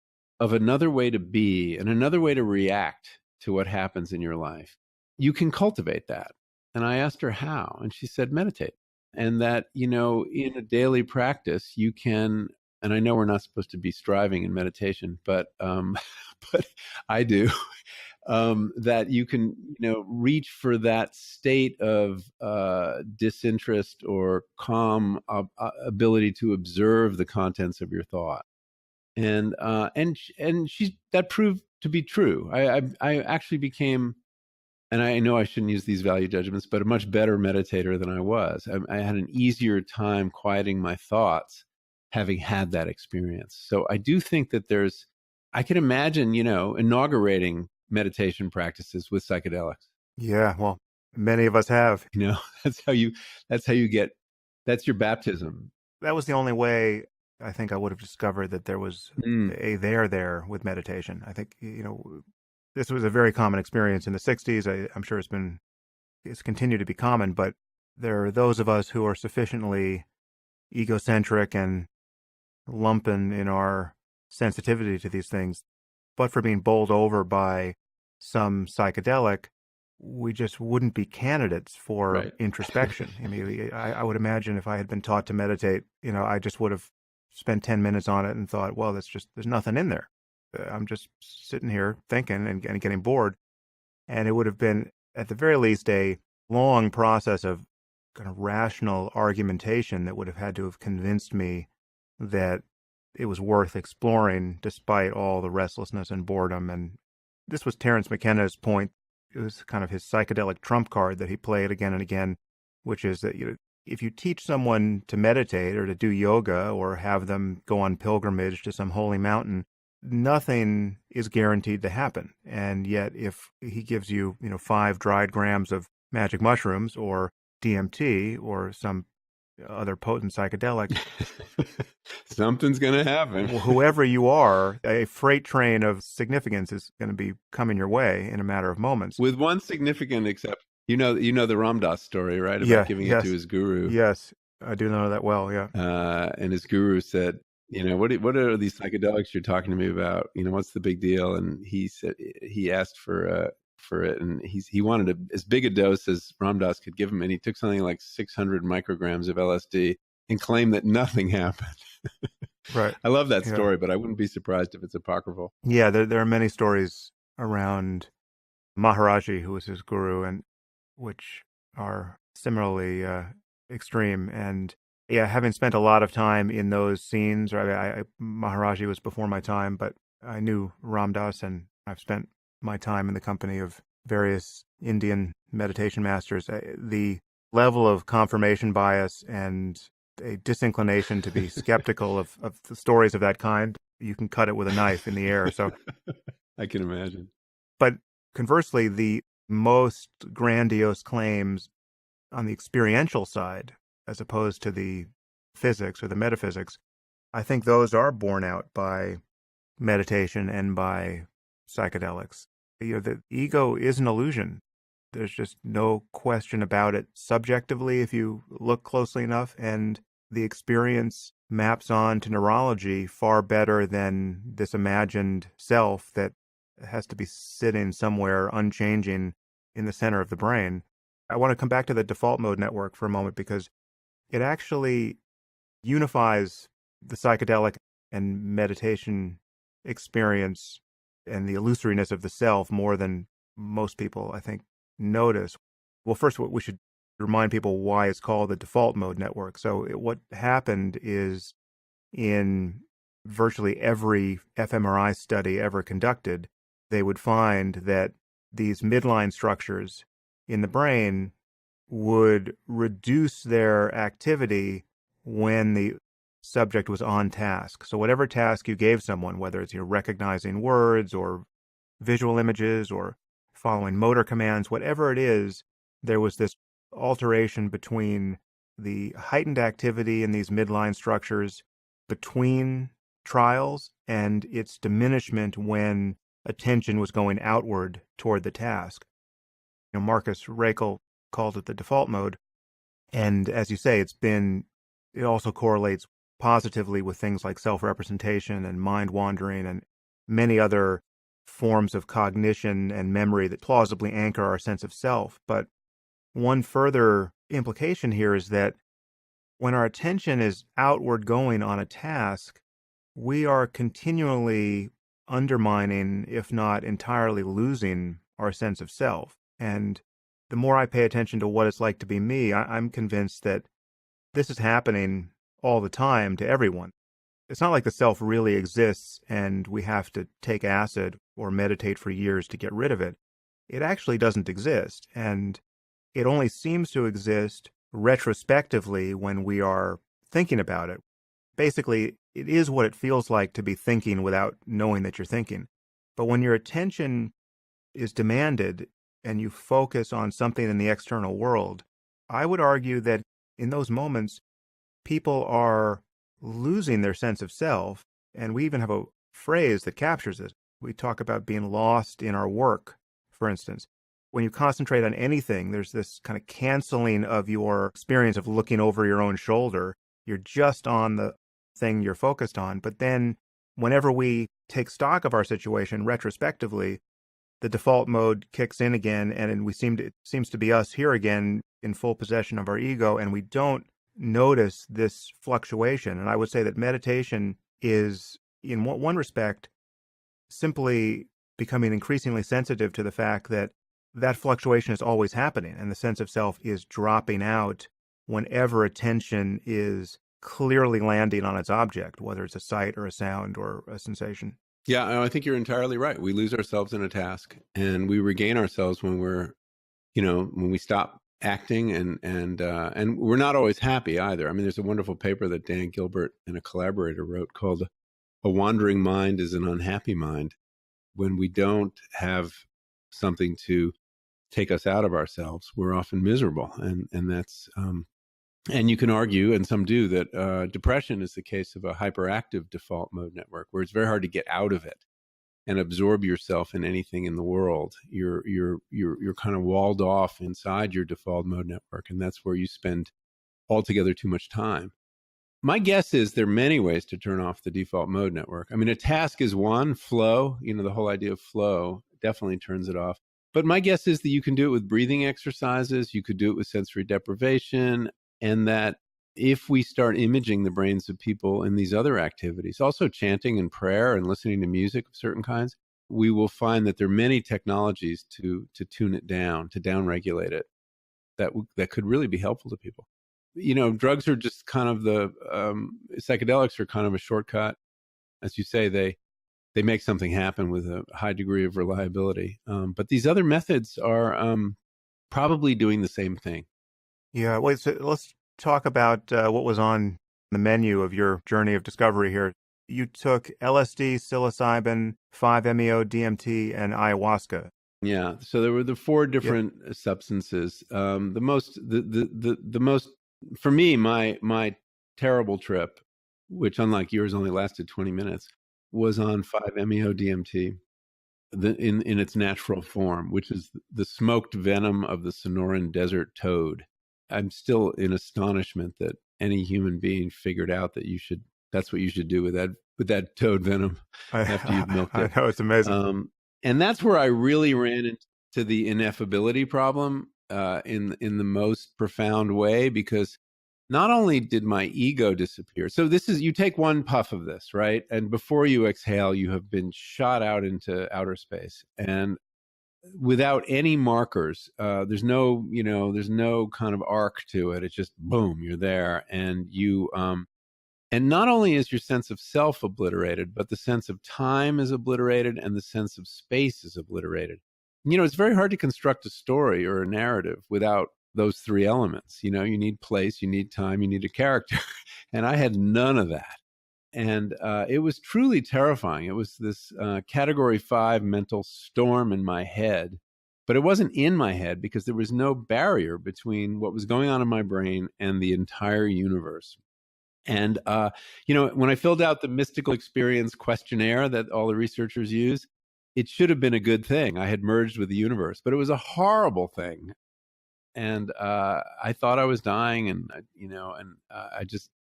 of another way to be and another way to react to what happens in your life, you can cultivate that. And I asked her how, and she said, meditate. And that, in a daily practice, you can and I know we're not supposed to be striving in meditation, but but I do. That you can, reach for that state of disinterest or calm ability to observe the contents of your thought, and she that proved to be true. I actually became, and I know I shouldn't use these value judgments, but a much better meditator than I was. I had an easier time quieting my thoughts having had that experience. So I do think that I can imagine, inaugurating meditation practices with psychedelics. Yeah, well, many of us have. You know, that's how you get, that's your baptism. That was the only way I think I would have discovered that there was Mm, a there with meditation. I think, this was a very common experience in the 60s. I'm sure it's continued to be common, but there are those of us who are sufficiently egocentric and lumpen in our sensitivity to these things, but for being bowled over by some psychedelic, we just wouldn't be candidates for right. introspection. I mean, I would imagine if I had been taught to meditate, I just would have spent 10 minutes on it and thought, well, there's nothing in there. I'm just sitting here thinking and getting bored. And it would have been, at the very least, a long process of kind of rational argumentation that would have had to have convinced me that it was worth exploring despite all the restlessness and boredom. And this was Terence McKenna's point. It was kind of his psychedelic trump card that he played again and again, which is that if you teach someone to meditate or to do yoga or have them go on pilgrimage to some holy mountain, nothing is guaranteed to happen. And yet, if he gives you, 5 dried grams of magic mushrooms or DMT or some other potent psychedelic, Something's going to happen. whoever you are, a freight train of significance is going to be coming your way in a matter of moments. With one significant exception. You know the Ram Dass story, right? About Yeah, giving it yes, to his guru. yes, I do know that well, yeah. And his guru said, what are these psychedelics you're talking to me about? What's the big deal? And he said, he asked for it, and he wanted as big a dose as Ram Dass could give him, and he took something like 600 micrograms of LSD and claimed that nothing happened. Right. I love that Yeah. story, but I wouldn't be surprised if it's apocryphal. Yeah, there are many stories around Maharaji, who was his guru, and which are similarly extreme. And yeah, having spent a lot of time in those scenes, Maharaji was before my time, but I knew Ram Dass, and I've spent my time in the company of various Indian meditation masters. The level of confirmation bias and a disinclination to be skeptical of the stories of that kind, you can cut it with a knife in the air. So, I can imagine. but conversely, the most grandiose claims on the experiential side, as opposed to the physics or the metaphysics, I think those are borne out by meditation and by psychedelics. The ego is an illusion. There's just no question about it subjectively if you look closely enough, and the experience maps on to neurology far better than this imagined self that has to be sitting somewhere unchanging in the center of the brain. I want to come back to the default mode network for a moment because it actually unifies the psychedelic and meditation experience and the illusoriness of the self more than most people, I think, notice. Well, first, we should remind people why it's called the default mode network. So what happened is in virtually every fMRI study ever conducted, they would find that these midline structures in the brain would reduce their activity when the subject was on task. So whatever task you gave someone, whether it's recognizing words or visual images or following motor commands, whatever it is, there was this alteration between the heightened activity in these midline structures between trials and its diminishment when attention was going outward toward the task. Marcus Rakel called it the default mode. And as you say, it also correlates positively with things like self-representation and mind wandering and many other forms of cognition and memory that plausibly anchor our sense of self. But one further implication here is that when our attention is outward going on a task, we are continually undermining, if not entirely losing, our sense of self. And the more I pay attention to what it's like to be me, I'm convinced that this is happening all the time to everyone. It's not like the self really exists and we have to take acid or meditate for years to get rid of it. It actually doesn't exist. And it only seems to exist retrospectively when we are thinking about it. Basically, it is what it feels like to be thinking without knowing that you're thinking. But when your attention is demanded and you focus on something in the external world, I would argue that in those moments, people are losing their sense of self. And we even have a phrase that captures it. We talk about being lost in our work, for instance. When you concentrate on anything, there's this kind of canceling of your experience of looking over your own shoulder. You're just on the thing you're focused on. But then whenever we take stock of our situation retrospectively, the default mode kicks in again, and it seems to be us here again in full possession of our ego, and we don't notice this fluctuation. And I would say that meditation is, in one respect, simply becoming increasingly sensitive to the fact that that fluctuation is always happening, and the sense of self is dropping out whenever attention is clearly landing on its object, whether it's a sight or a sound or a sensation. Yeah, I think you're entirely right. We lose ourselves in a task, and we regain ourselves when when we stop acting, and we're not always happy either. I mean, there's a wonderful paper that Dan Gilbert and a collaborator wrote called "A Wandering Mind is an Unhappy Mind." When we don't have something to take us out of ourselves, we're often miserable, and that's and you can argue, and some do, that depression is the case of a hyperactive default mode network, where it's very hard to get out of it and absorb yourself in anything in the world. You're kind of walled off inside your default mode network, and that's where you spend altogether too much time. My guess is there are many ways to turn off the default mode network. I mean, a task is one, flow, the whole idea of flow definitely turns it off. But my guess is that you can do it with breathing exercises, you could do it with sensory deprivation, and that if we start imaging the brains of people in these other activities, also chanting and prayer and listening to music of certain kinds, we will find that there are many technologies to tune it down, to downregulate it, that could really be helpful to people. Drugs are just kind of psychedelics are kind of a shortcut. As you say, they make something happen with a high degree of reliability. But these other methods are probably doing the same thing. Yeah, wait, so let's talk about what was on the menu of your journey of discovery here. You took LSD, psilocybin, 5-MeO, DMT, and ayahuasca. Yeah, so there were the four different substances. The most for me, my terrible trip, which unlike yours only lasted 20 minutes, was on 5-MeO DMT. In its natural form, which is the smoked venom of the Sonoran desert toad. I'm still in astonishment that any human being figured out that that's what you should do with that toad venom after you've milked it. I know, it's amazing. And that's where I really ran into the ineffability problem in the most profound way, because not only did my ego disappear, so you take one puff of this, right? And before you exhale, you have been shot out into outer space. And without any markers, there's no kind of arc to it. It's just boom, you're there. And and not only is your sense of self obliterated, but the sense of time is obliterated and the sense of space is obliterated. It's very hard to construct a story or a narrative without those three elements. You need place, you need time, you need a character. And I had none of that. And it was truly terrifying. It was this category 5 mental storm in my head. But it wasn't in my head because there was no barrier between what was going on in my brain and the entire universe. And, when I filled out the mystical experience questionnaire that all the researchers use, it should have been a good thing. I had merged with the universe, but it was a horrible thing. And I thought I was dying, and I just,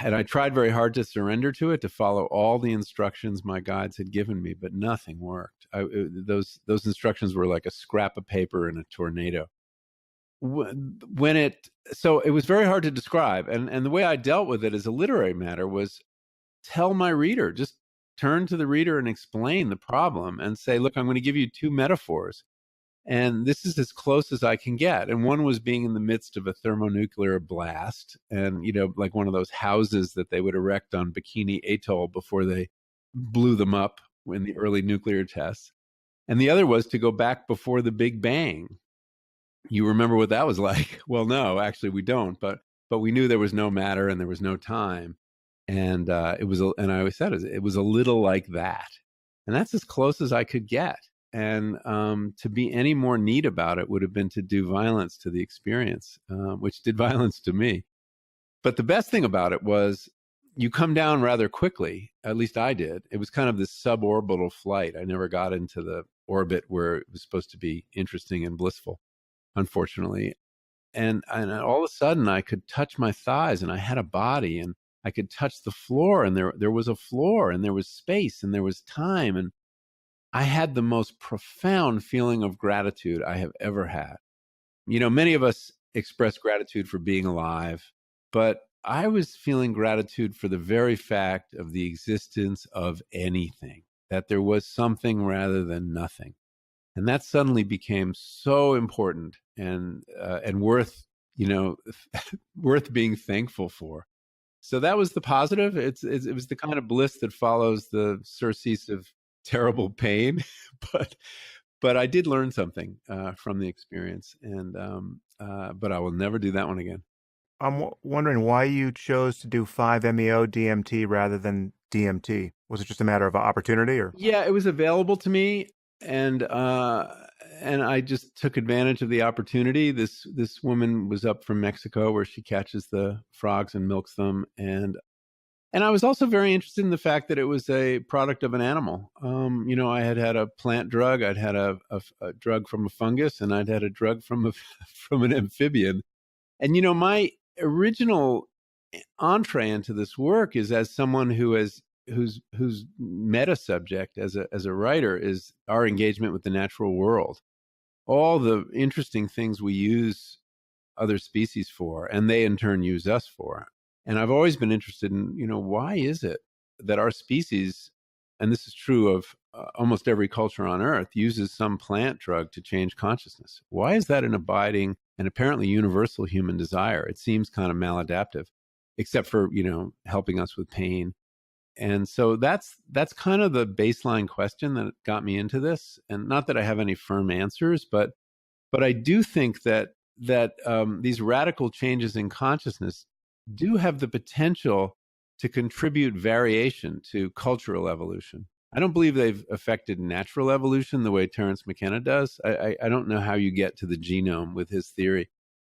and I tried very hard to surrender to it, to follow all the instructions my guides had given me, but nothing worked. Those instructions were like a scrap of paper in a tornado. So it was very hard to describe, and the way I dealt with it as a literary matter was tell my reader, just turn to the reader and explain the problem and say, look, I'm going to give you two metaphors. And this is as close as I can get. And one was being in the midst of a thermonuclear blast and, like one of those houses that they would erect on Bikini Atoll before they blew them up in the early nuclear tests. And the other was to go back before the Big Bang. You remember what that was like? Well, no, actually we don't, but we knew there was no matter and there was no time. And and I always said it was a little like that. And that's as close as I could get. And to be any more neat about it would have been to do violence to the experience, which did violence to me. But the best thing about it was you come down rather quickly. At least I did. It was kind of this suborbital flight. I never got into the orbit where it was supposed to be interesting and blissful, unfortunately. And all of a sudden I could touch my thighs and I had a body and I could touch the floor and there was a floor and there was space and there was time. And I had the most profound feeling of gratitude I have ever had. Many of us express gratitude for being alive, but I was feeling gratitude for the very fact of the existence of anything, that there was something rather than nothing. And that suddenly became so important and worth, worth being thankful for. So that was the positive. It was the kind of bliss that follows the surcease of terrible pain, but I did learn something from the experience, and but I will never do that one again. I'm wondering why you chose to do 5-MeO DMT rather than DMT. Was it just a matter of opportunity, or? Yeah, it was available to me, and I just took advantage of the opportunity. This woman was up from Mexico where she catches the frogs and milks them, and I was also very interested in the fact that it was a product of an animal. I had a plant drug, I'd had a drug from a fungus, and I'd had a drug from from an amphibian. And my original entree into this work is as someone whose meta subject as a writer is our engagement with the natural world. All the interesting things we use other species for, and they in turn use us for. And I've always been interested in, why is it that our species, and this is true of almost every culture on Earth, uses some plant drug to change consciousness? Why is that an abiding and apparently universal human desire? It seems kind of maladaptive, except for, helping us with pain. And so that's kind of the baseline question that got me into this. And not that I have any firm answers, but I do think that these radical changes in consciousness do have the potential to contribute variation to cultural evolution. I don't believe they've affected natural evolution the way Terence McKenna does. I don't know how you get to the genome with his theory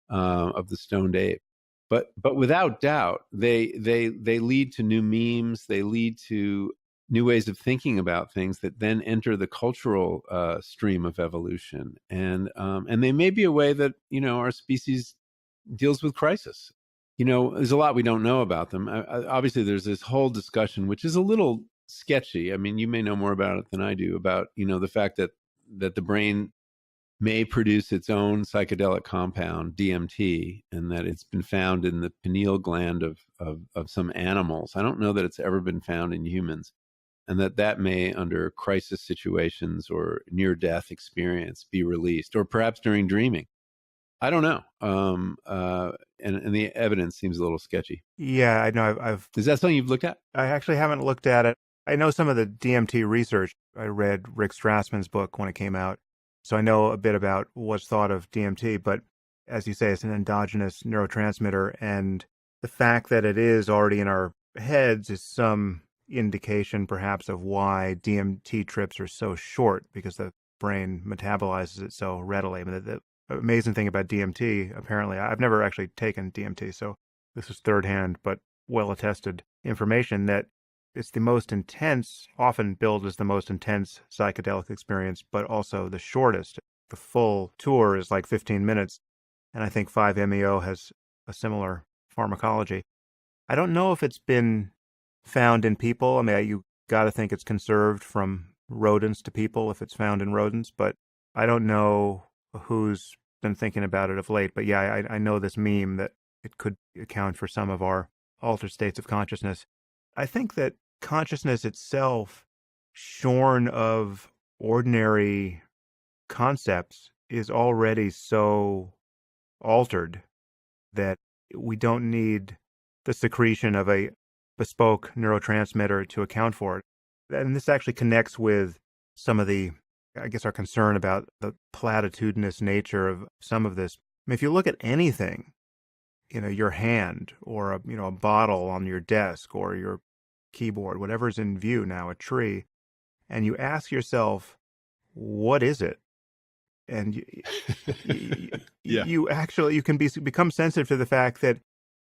of the stoned ape, but without doubt, they lead to new memes. They lead to new ways of thinking about things that then enter the cultural stream of evolution, and they may be a way that our species deals with crisis. There's a lot we don't know about them. Obviously, there's this whole discussion, which is a little sketchy. I mean, you may know more about it than I do, about the fact that the brain may produce its own psychedelic compound, DMT, and that it's been found in the pineal gland of some animals. I don't know that it's ever been found in humans, and that may, under crisis situations or near-death experience, be released, or perhaps during dreaming. I don't know. And the evidence seems a little sketchy. Yeah, I know. Is that something you've looked at? I actually haven't looked at it. I know some of the DMT research. I read Rick Strassman's book when it came out, so I know a bit about what's thought of DMT. But as you say, it's an endogenous neurotransmitter, and the fact that it is already in our heads is some indication, perhaps, of why DMT trips are so short, because the brain metabolizes it so readily. I mean, the amazing thing about DMT, apparently, I've never actually taken DMT, so this is third-hand but well-attested information, that it's the most intense, often billed as the most intense psychedelic experience, but also the shortest. The full tour is like 15 minutes, and I think 5-MeO has a similar pharmacology. I don't know if it's been found in people. I mean, you got to think it's conserved from rodents to people if it's found in rodents, but I don't know who's been thinking about it of late. But yeah, I know this meme that it could account for some of our altered states of consciousness. I think that consciousness itself, shorn of ordinary concepts, is already so altered that we don't need the secretion of a bespoke neurotransmitter to account for it. And this actually connects with some of the, I guess, our concern about the platitudinous nature of some of this. I mean, if you look at anything, your hand or a bottle on your desk or your keyboard, whatever's in view now, a tree, and you ask yourself, what is it? And you, Yeah. you can become sensitive to the fact that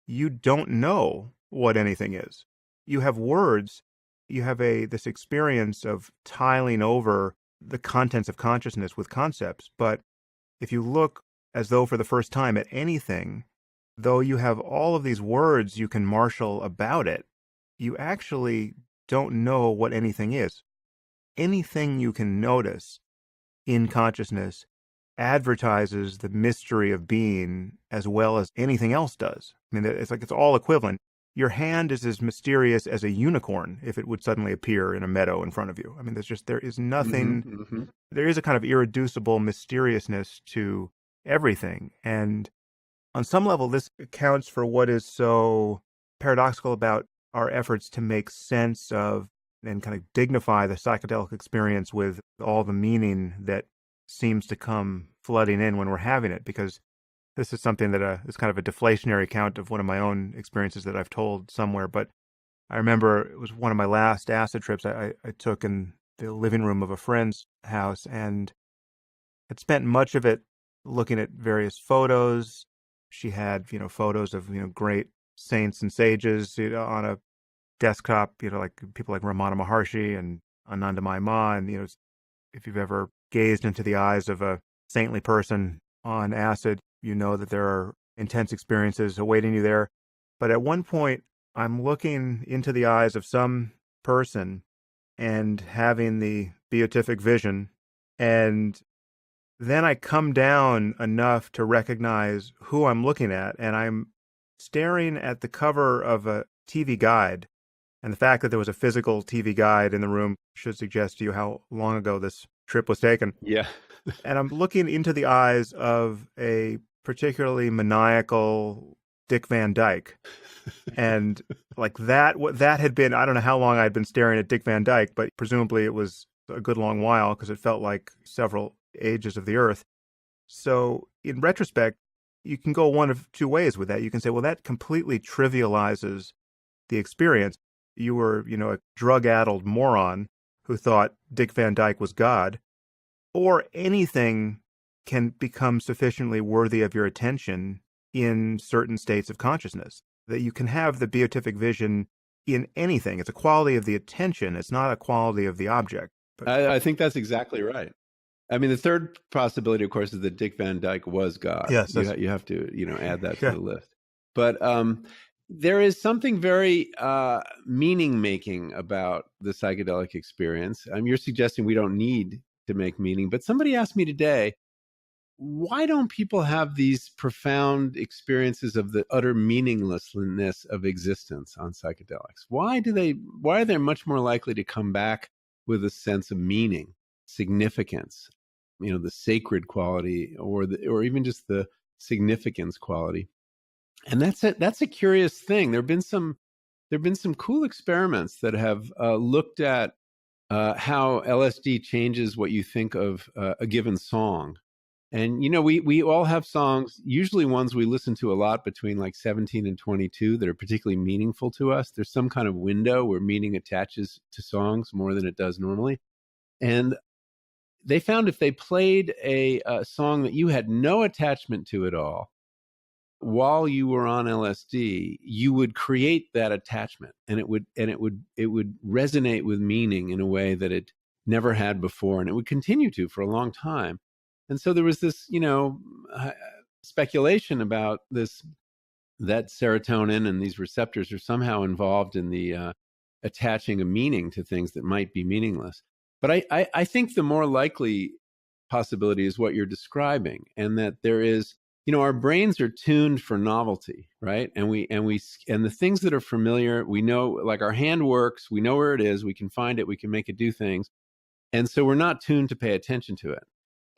you don't know what anything is. You have words, you have this experience of tiling over the contents of consciousness with concepts. But if you look as though for the first time at anything, though you have all of these words you can marshal about it, you actually don't know what anything is. Anything you can notice in consciousness advertises the mystery of being as well as anything else does. I mean, it's like it's all equivalent. Your hand is as mysterious as a unicorn if it would suddenly appear in a meadow in front of you. I mean, there is nothing, there is a kind of irreducible mysteriousness to everything. And on some level, this accounts for what is so paradoxical about our efforts to make sense of and kind of dignify the psychedelic experience with all the meaning that seems to come flooding in when we're having it, because this is something that is kind of a deflationary account of one of my own experiences that I've told somewhere. But I remember it was one of my last acid trips I took in the living room of a friend's house, and had spent much of it looking at various photos. She had, photos of, great saints and sages, on a desktop, like people like Ramana Maharshi and Anandamayi Ma. And, if you've ever gazed into the eyes of a saintly person on acid, you know that there are intense experiences awaiting you there. But at one point, I'm looking into the eyes of some person and having the beatific vision. And then I come down enough to recognize who I'm looking at. And I'm staring at the cover of a TV guide. And the fact that there was a physical TV guide in the room should suggest to you how long ago this trip was taken. Yeah. And I'm looking into the eyes of a particularly maniacal Dick Van Dyke. And like what that had been, I don't know how long I'd been staring at Dick Van Dyke, but presumably it was a good long while because it felt like several ages of the earth. So in retrospect, you can go one of two ways with that. You can say, well, that completely trivializes the experience. You were, a drug-addled moron who thought Dick Van Dyke was God, or anything can become sufficiently worthy of your attention in certain states of consciousness, that you can have the beatific vision in anything. It's a quality of the attention. It's not a quality of the object. But I think that's exactly right. I mean, the third possibility, of course, is that Dick Van Dyke was God. Yes, you have to, add that to the list. But there is something very meaning-making about the psychedelic experience. You're suggesting we don't need to make meaning, but somebody asked me today, why don't people have these profound experiences of the utter meaninglessness of existence on psychedelics? Why are they much more likely to come back with a sense of meaning, significance, the sacred quality, or even just the significance quality? And that's a curious thing. There've been some cool experiments that have looked at how LSD changes what you think of a given song. And we all have songs, usually ones we listen to a lot between like 17 and 22, that are particularly meaningful to us. There's some kind of window where meaning attaches to songs more than it does normally. And they found if they played a song that you had no attachment to at all while you were on LSD, you would create that attachment, and it would resonate with meaning in a way that it never had before, and it would continue to for a long time. And so there was this, speculation about this, that serotonin and these receptors are somehow involved in the attaching a meaning to things that might be meaningless. But I think the more likely possibility is what you're describing, and that there is our brains are tuned for novelty, right? And the things that are familiar, we know, like our hand works, we know where it is, we can find it, we can make it do things. And so we're not tuned to pay attention to it.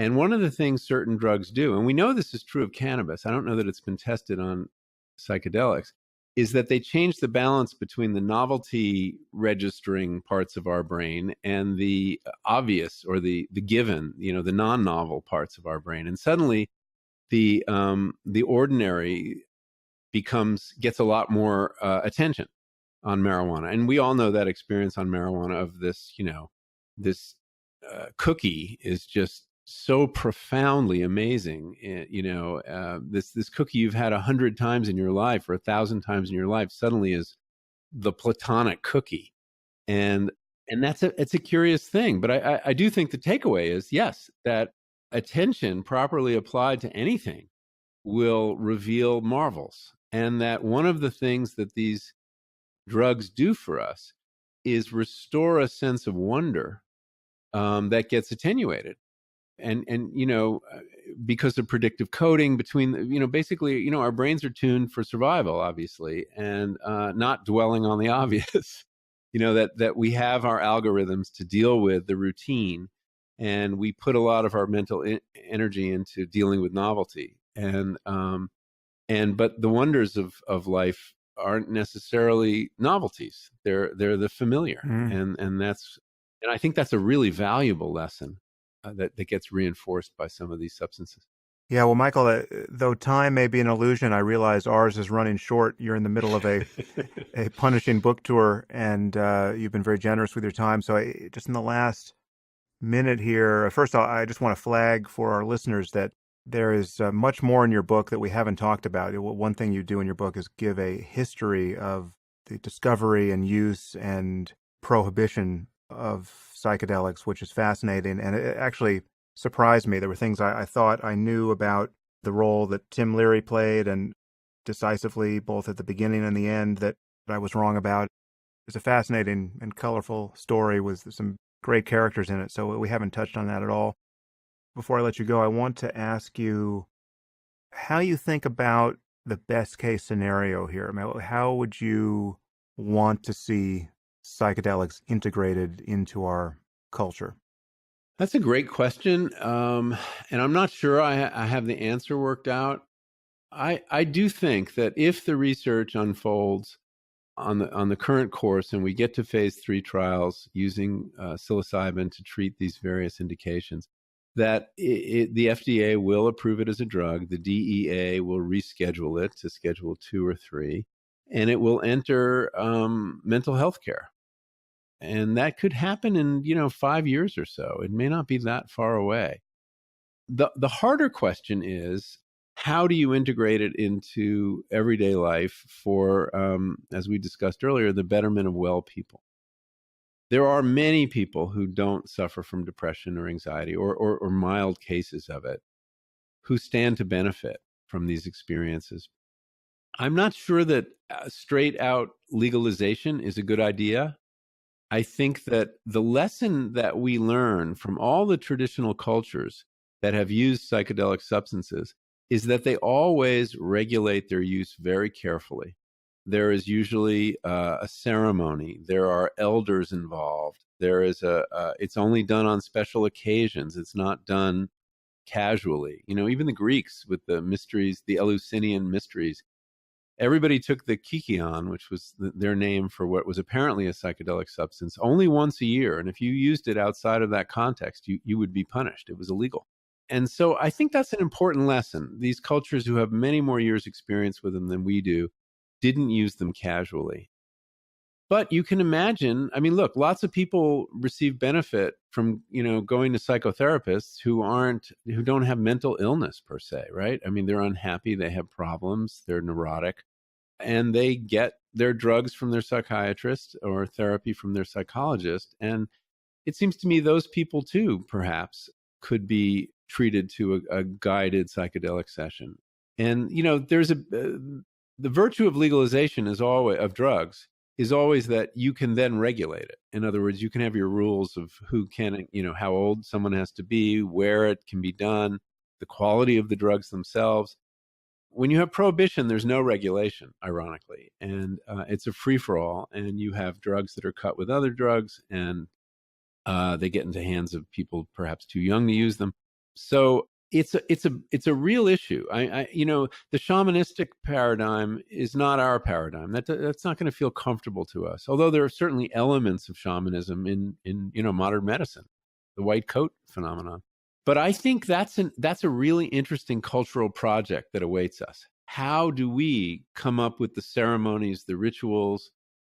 And one of the things certain drugs do, and we know this is true of cannabis, I don't know that it's been tested on psychedelics, is that they change the balance between the novelty registering parts of our brain and the obvious or the given, the non-novel parts of our brain. And suddenly the ordinary gets a lot more attention on marijuana. And we all know that experience on marijuana of this, this cookie is just so profoundly amazing. This cookie you've had 100 times in your life or 1,000 times in your life suddenly is the platonic cookie. And it's a curious thing. But I do think the takeaway is, yes, that attention properly applied to anything will reveal marvels. And that one of the things that these drugs do for us is restore a sense of wonder that gets attenuated. And because of predictive coding between, basically, our brains are tuned for survival, obviously, and not dwelling on the obvious, that we have our algorithms to deal with the routine, and we put a lot of our mental energy into dealing with novelty. But the wonders of life aren't necessarily novelties. They're the familiar. And I think that's a really valuable lesson that gets reinforced by some of these substances. Yeah, well, Michael, though time may be an illusion, I realize ours is running short. You're in the middle of a punishing book tour, and you've been very generous with your time. So just in the last minute here, first I just want to flag for our listeners that there is much more in your book that we haven't talked about. One thing you do in your book is give a history of the discovery and use and prohibition of psychedelics, which is fascinating. And it actually surprised me. There were things I thought I knew about the role that Tim Leary played, and decisively, both at the beginning and the end, that I was wrong about. It's a fascinating and colorful story with some great characters in it. So we haven't touched on that at all. Before I let you go, I want to ask you how you think about the best case scenario here. I mean, how would you want to see psychedelics integrated into our culture? That's a great question. And I'm not sure I have the answer worked out. I do think that if the research unfolds on the current course and we get to phase 3 trials using psilocybin to treat these various indications, that the FDA will approve it as a drug, the DEA will reschedule it to Schedule 2 or 3, and it will enter mental health care. And that could happen in 5 years or so. It may not be that far away. The harder question is, how do you integrate it into everyday life for, as we discussed earlier, the betterment of well people? There are many people who don't suffer from depression or anxiety or mild cases of it who stand to benefit from these experiences. I'm not sure that straight out legalization is a good idea. I think that the lesson that we learn from all the traditional cultures that have used psychedelic substances is that they always regulate their use very carefully. There is usually a ceremony. There are elders involved. There is it's only done on special occasions. It's not done casually. Even the Greeks with the mysteries, the Eleusinian mysteries, everybody took the kykeon, which was their name for what was apparently a psychedelic substance, only once a year. And if you used it outside of that context, you would be punished. It was illegal. And so I think that's an important lesson. These cultures who have many more years experience with them than we do didn't use them casually. But you can imagine, I mean, look, lots of people receive benefit from, going to psychotherapists who don't have mental illness per se, right? I mean, they're unhappy, they have problems, they're neurotic, and they get their drugs from their psychiatrist or therapy from their psychologist. And it seems to me those people too, perhaps, could be treated to a guided psychedelic session. And, there's the virtue of legalization of drugs is always that you can then regulate it. In other words, you can have your rules of who can, how old someone has to be, where it can be done, the quality of the drugs themselves. when you have prohibition, there's no regulation, ironically, and it's a free-for-all, and you have drugs that are cut with other drugs, and they get into hands of people perhaps too young to use them. So it's a real issue. The shamanistic paradigm is not our paradigm. That's not going to feel comfortable to us. Although there are certainly elements of shamanism in modern medicine, the white coat phenomenon. But I think that's a really interesting cultural project that awaits us. How do we come up with the ceremonies, the rituals,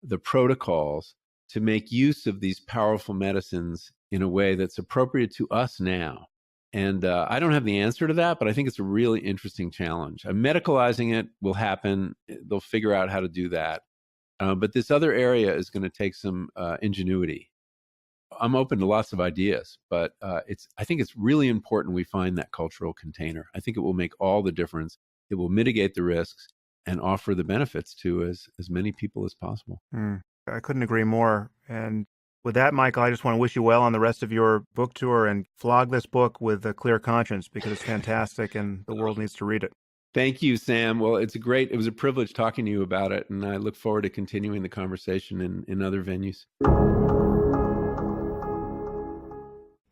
the protocols to make use of these powerful medicines in a way that's appropriate to us now? And I don't have the answer to that, but I think it's a really interesting challenge. Medicalizing it will happen. They'll figure out how to do that. But this other area is going to take some ingenuity. I'm open to lots of ideas, but I think it's really important we find that cultural container. I think it will make all the difference. It will mitigate the risks and offer the benefits to as many people as possible. I couldn't agree more. And with that, Michael, I just want to wish you well on the rest of your book tour and flog this book with a clear conscience because it's fantastic and the world needs to read it. Thank you, Sam. Well, it was a privilege talking to you about it, and I look forward to continuing the conversation in other venues.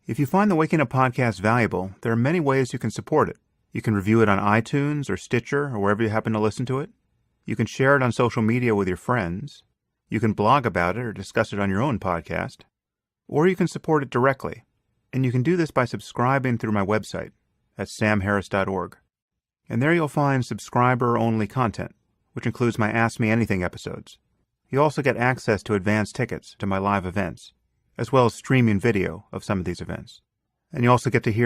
If you find the Waking Up podcast valuable, there are many ways you can support it. You can review it on iTunes or Stitcher or wherever you happen to listen to it. You can share it on social media with your friends. You can blog about it or discuss it on your own podcast. Or you can support it directly. And you can do this by subscribing through my website at samharris.org. And there you'll find subscriber-only content, which includes my Ask Me Anything episodes. You also get access to advance tickets to my live events, as well as streaming video of some of these events. And you also get to hear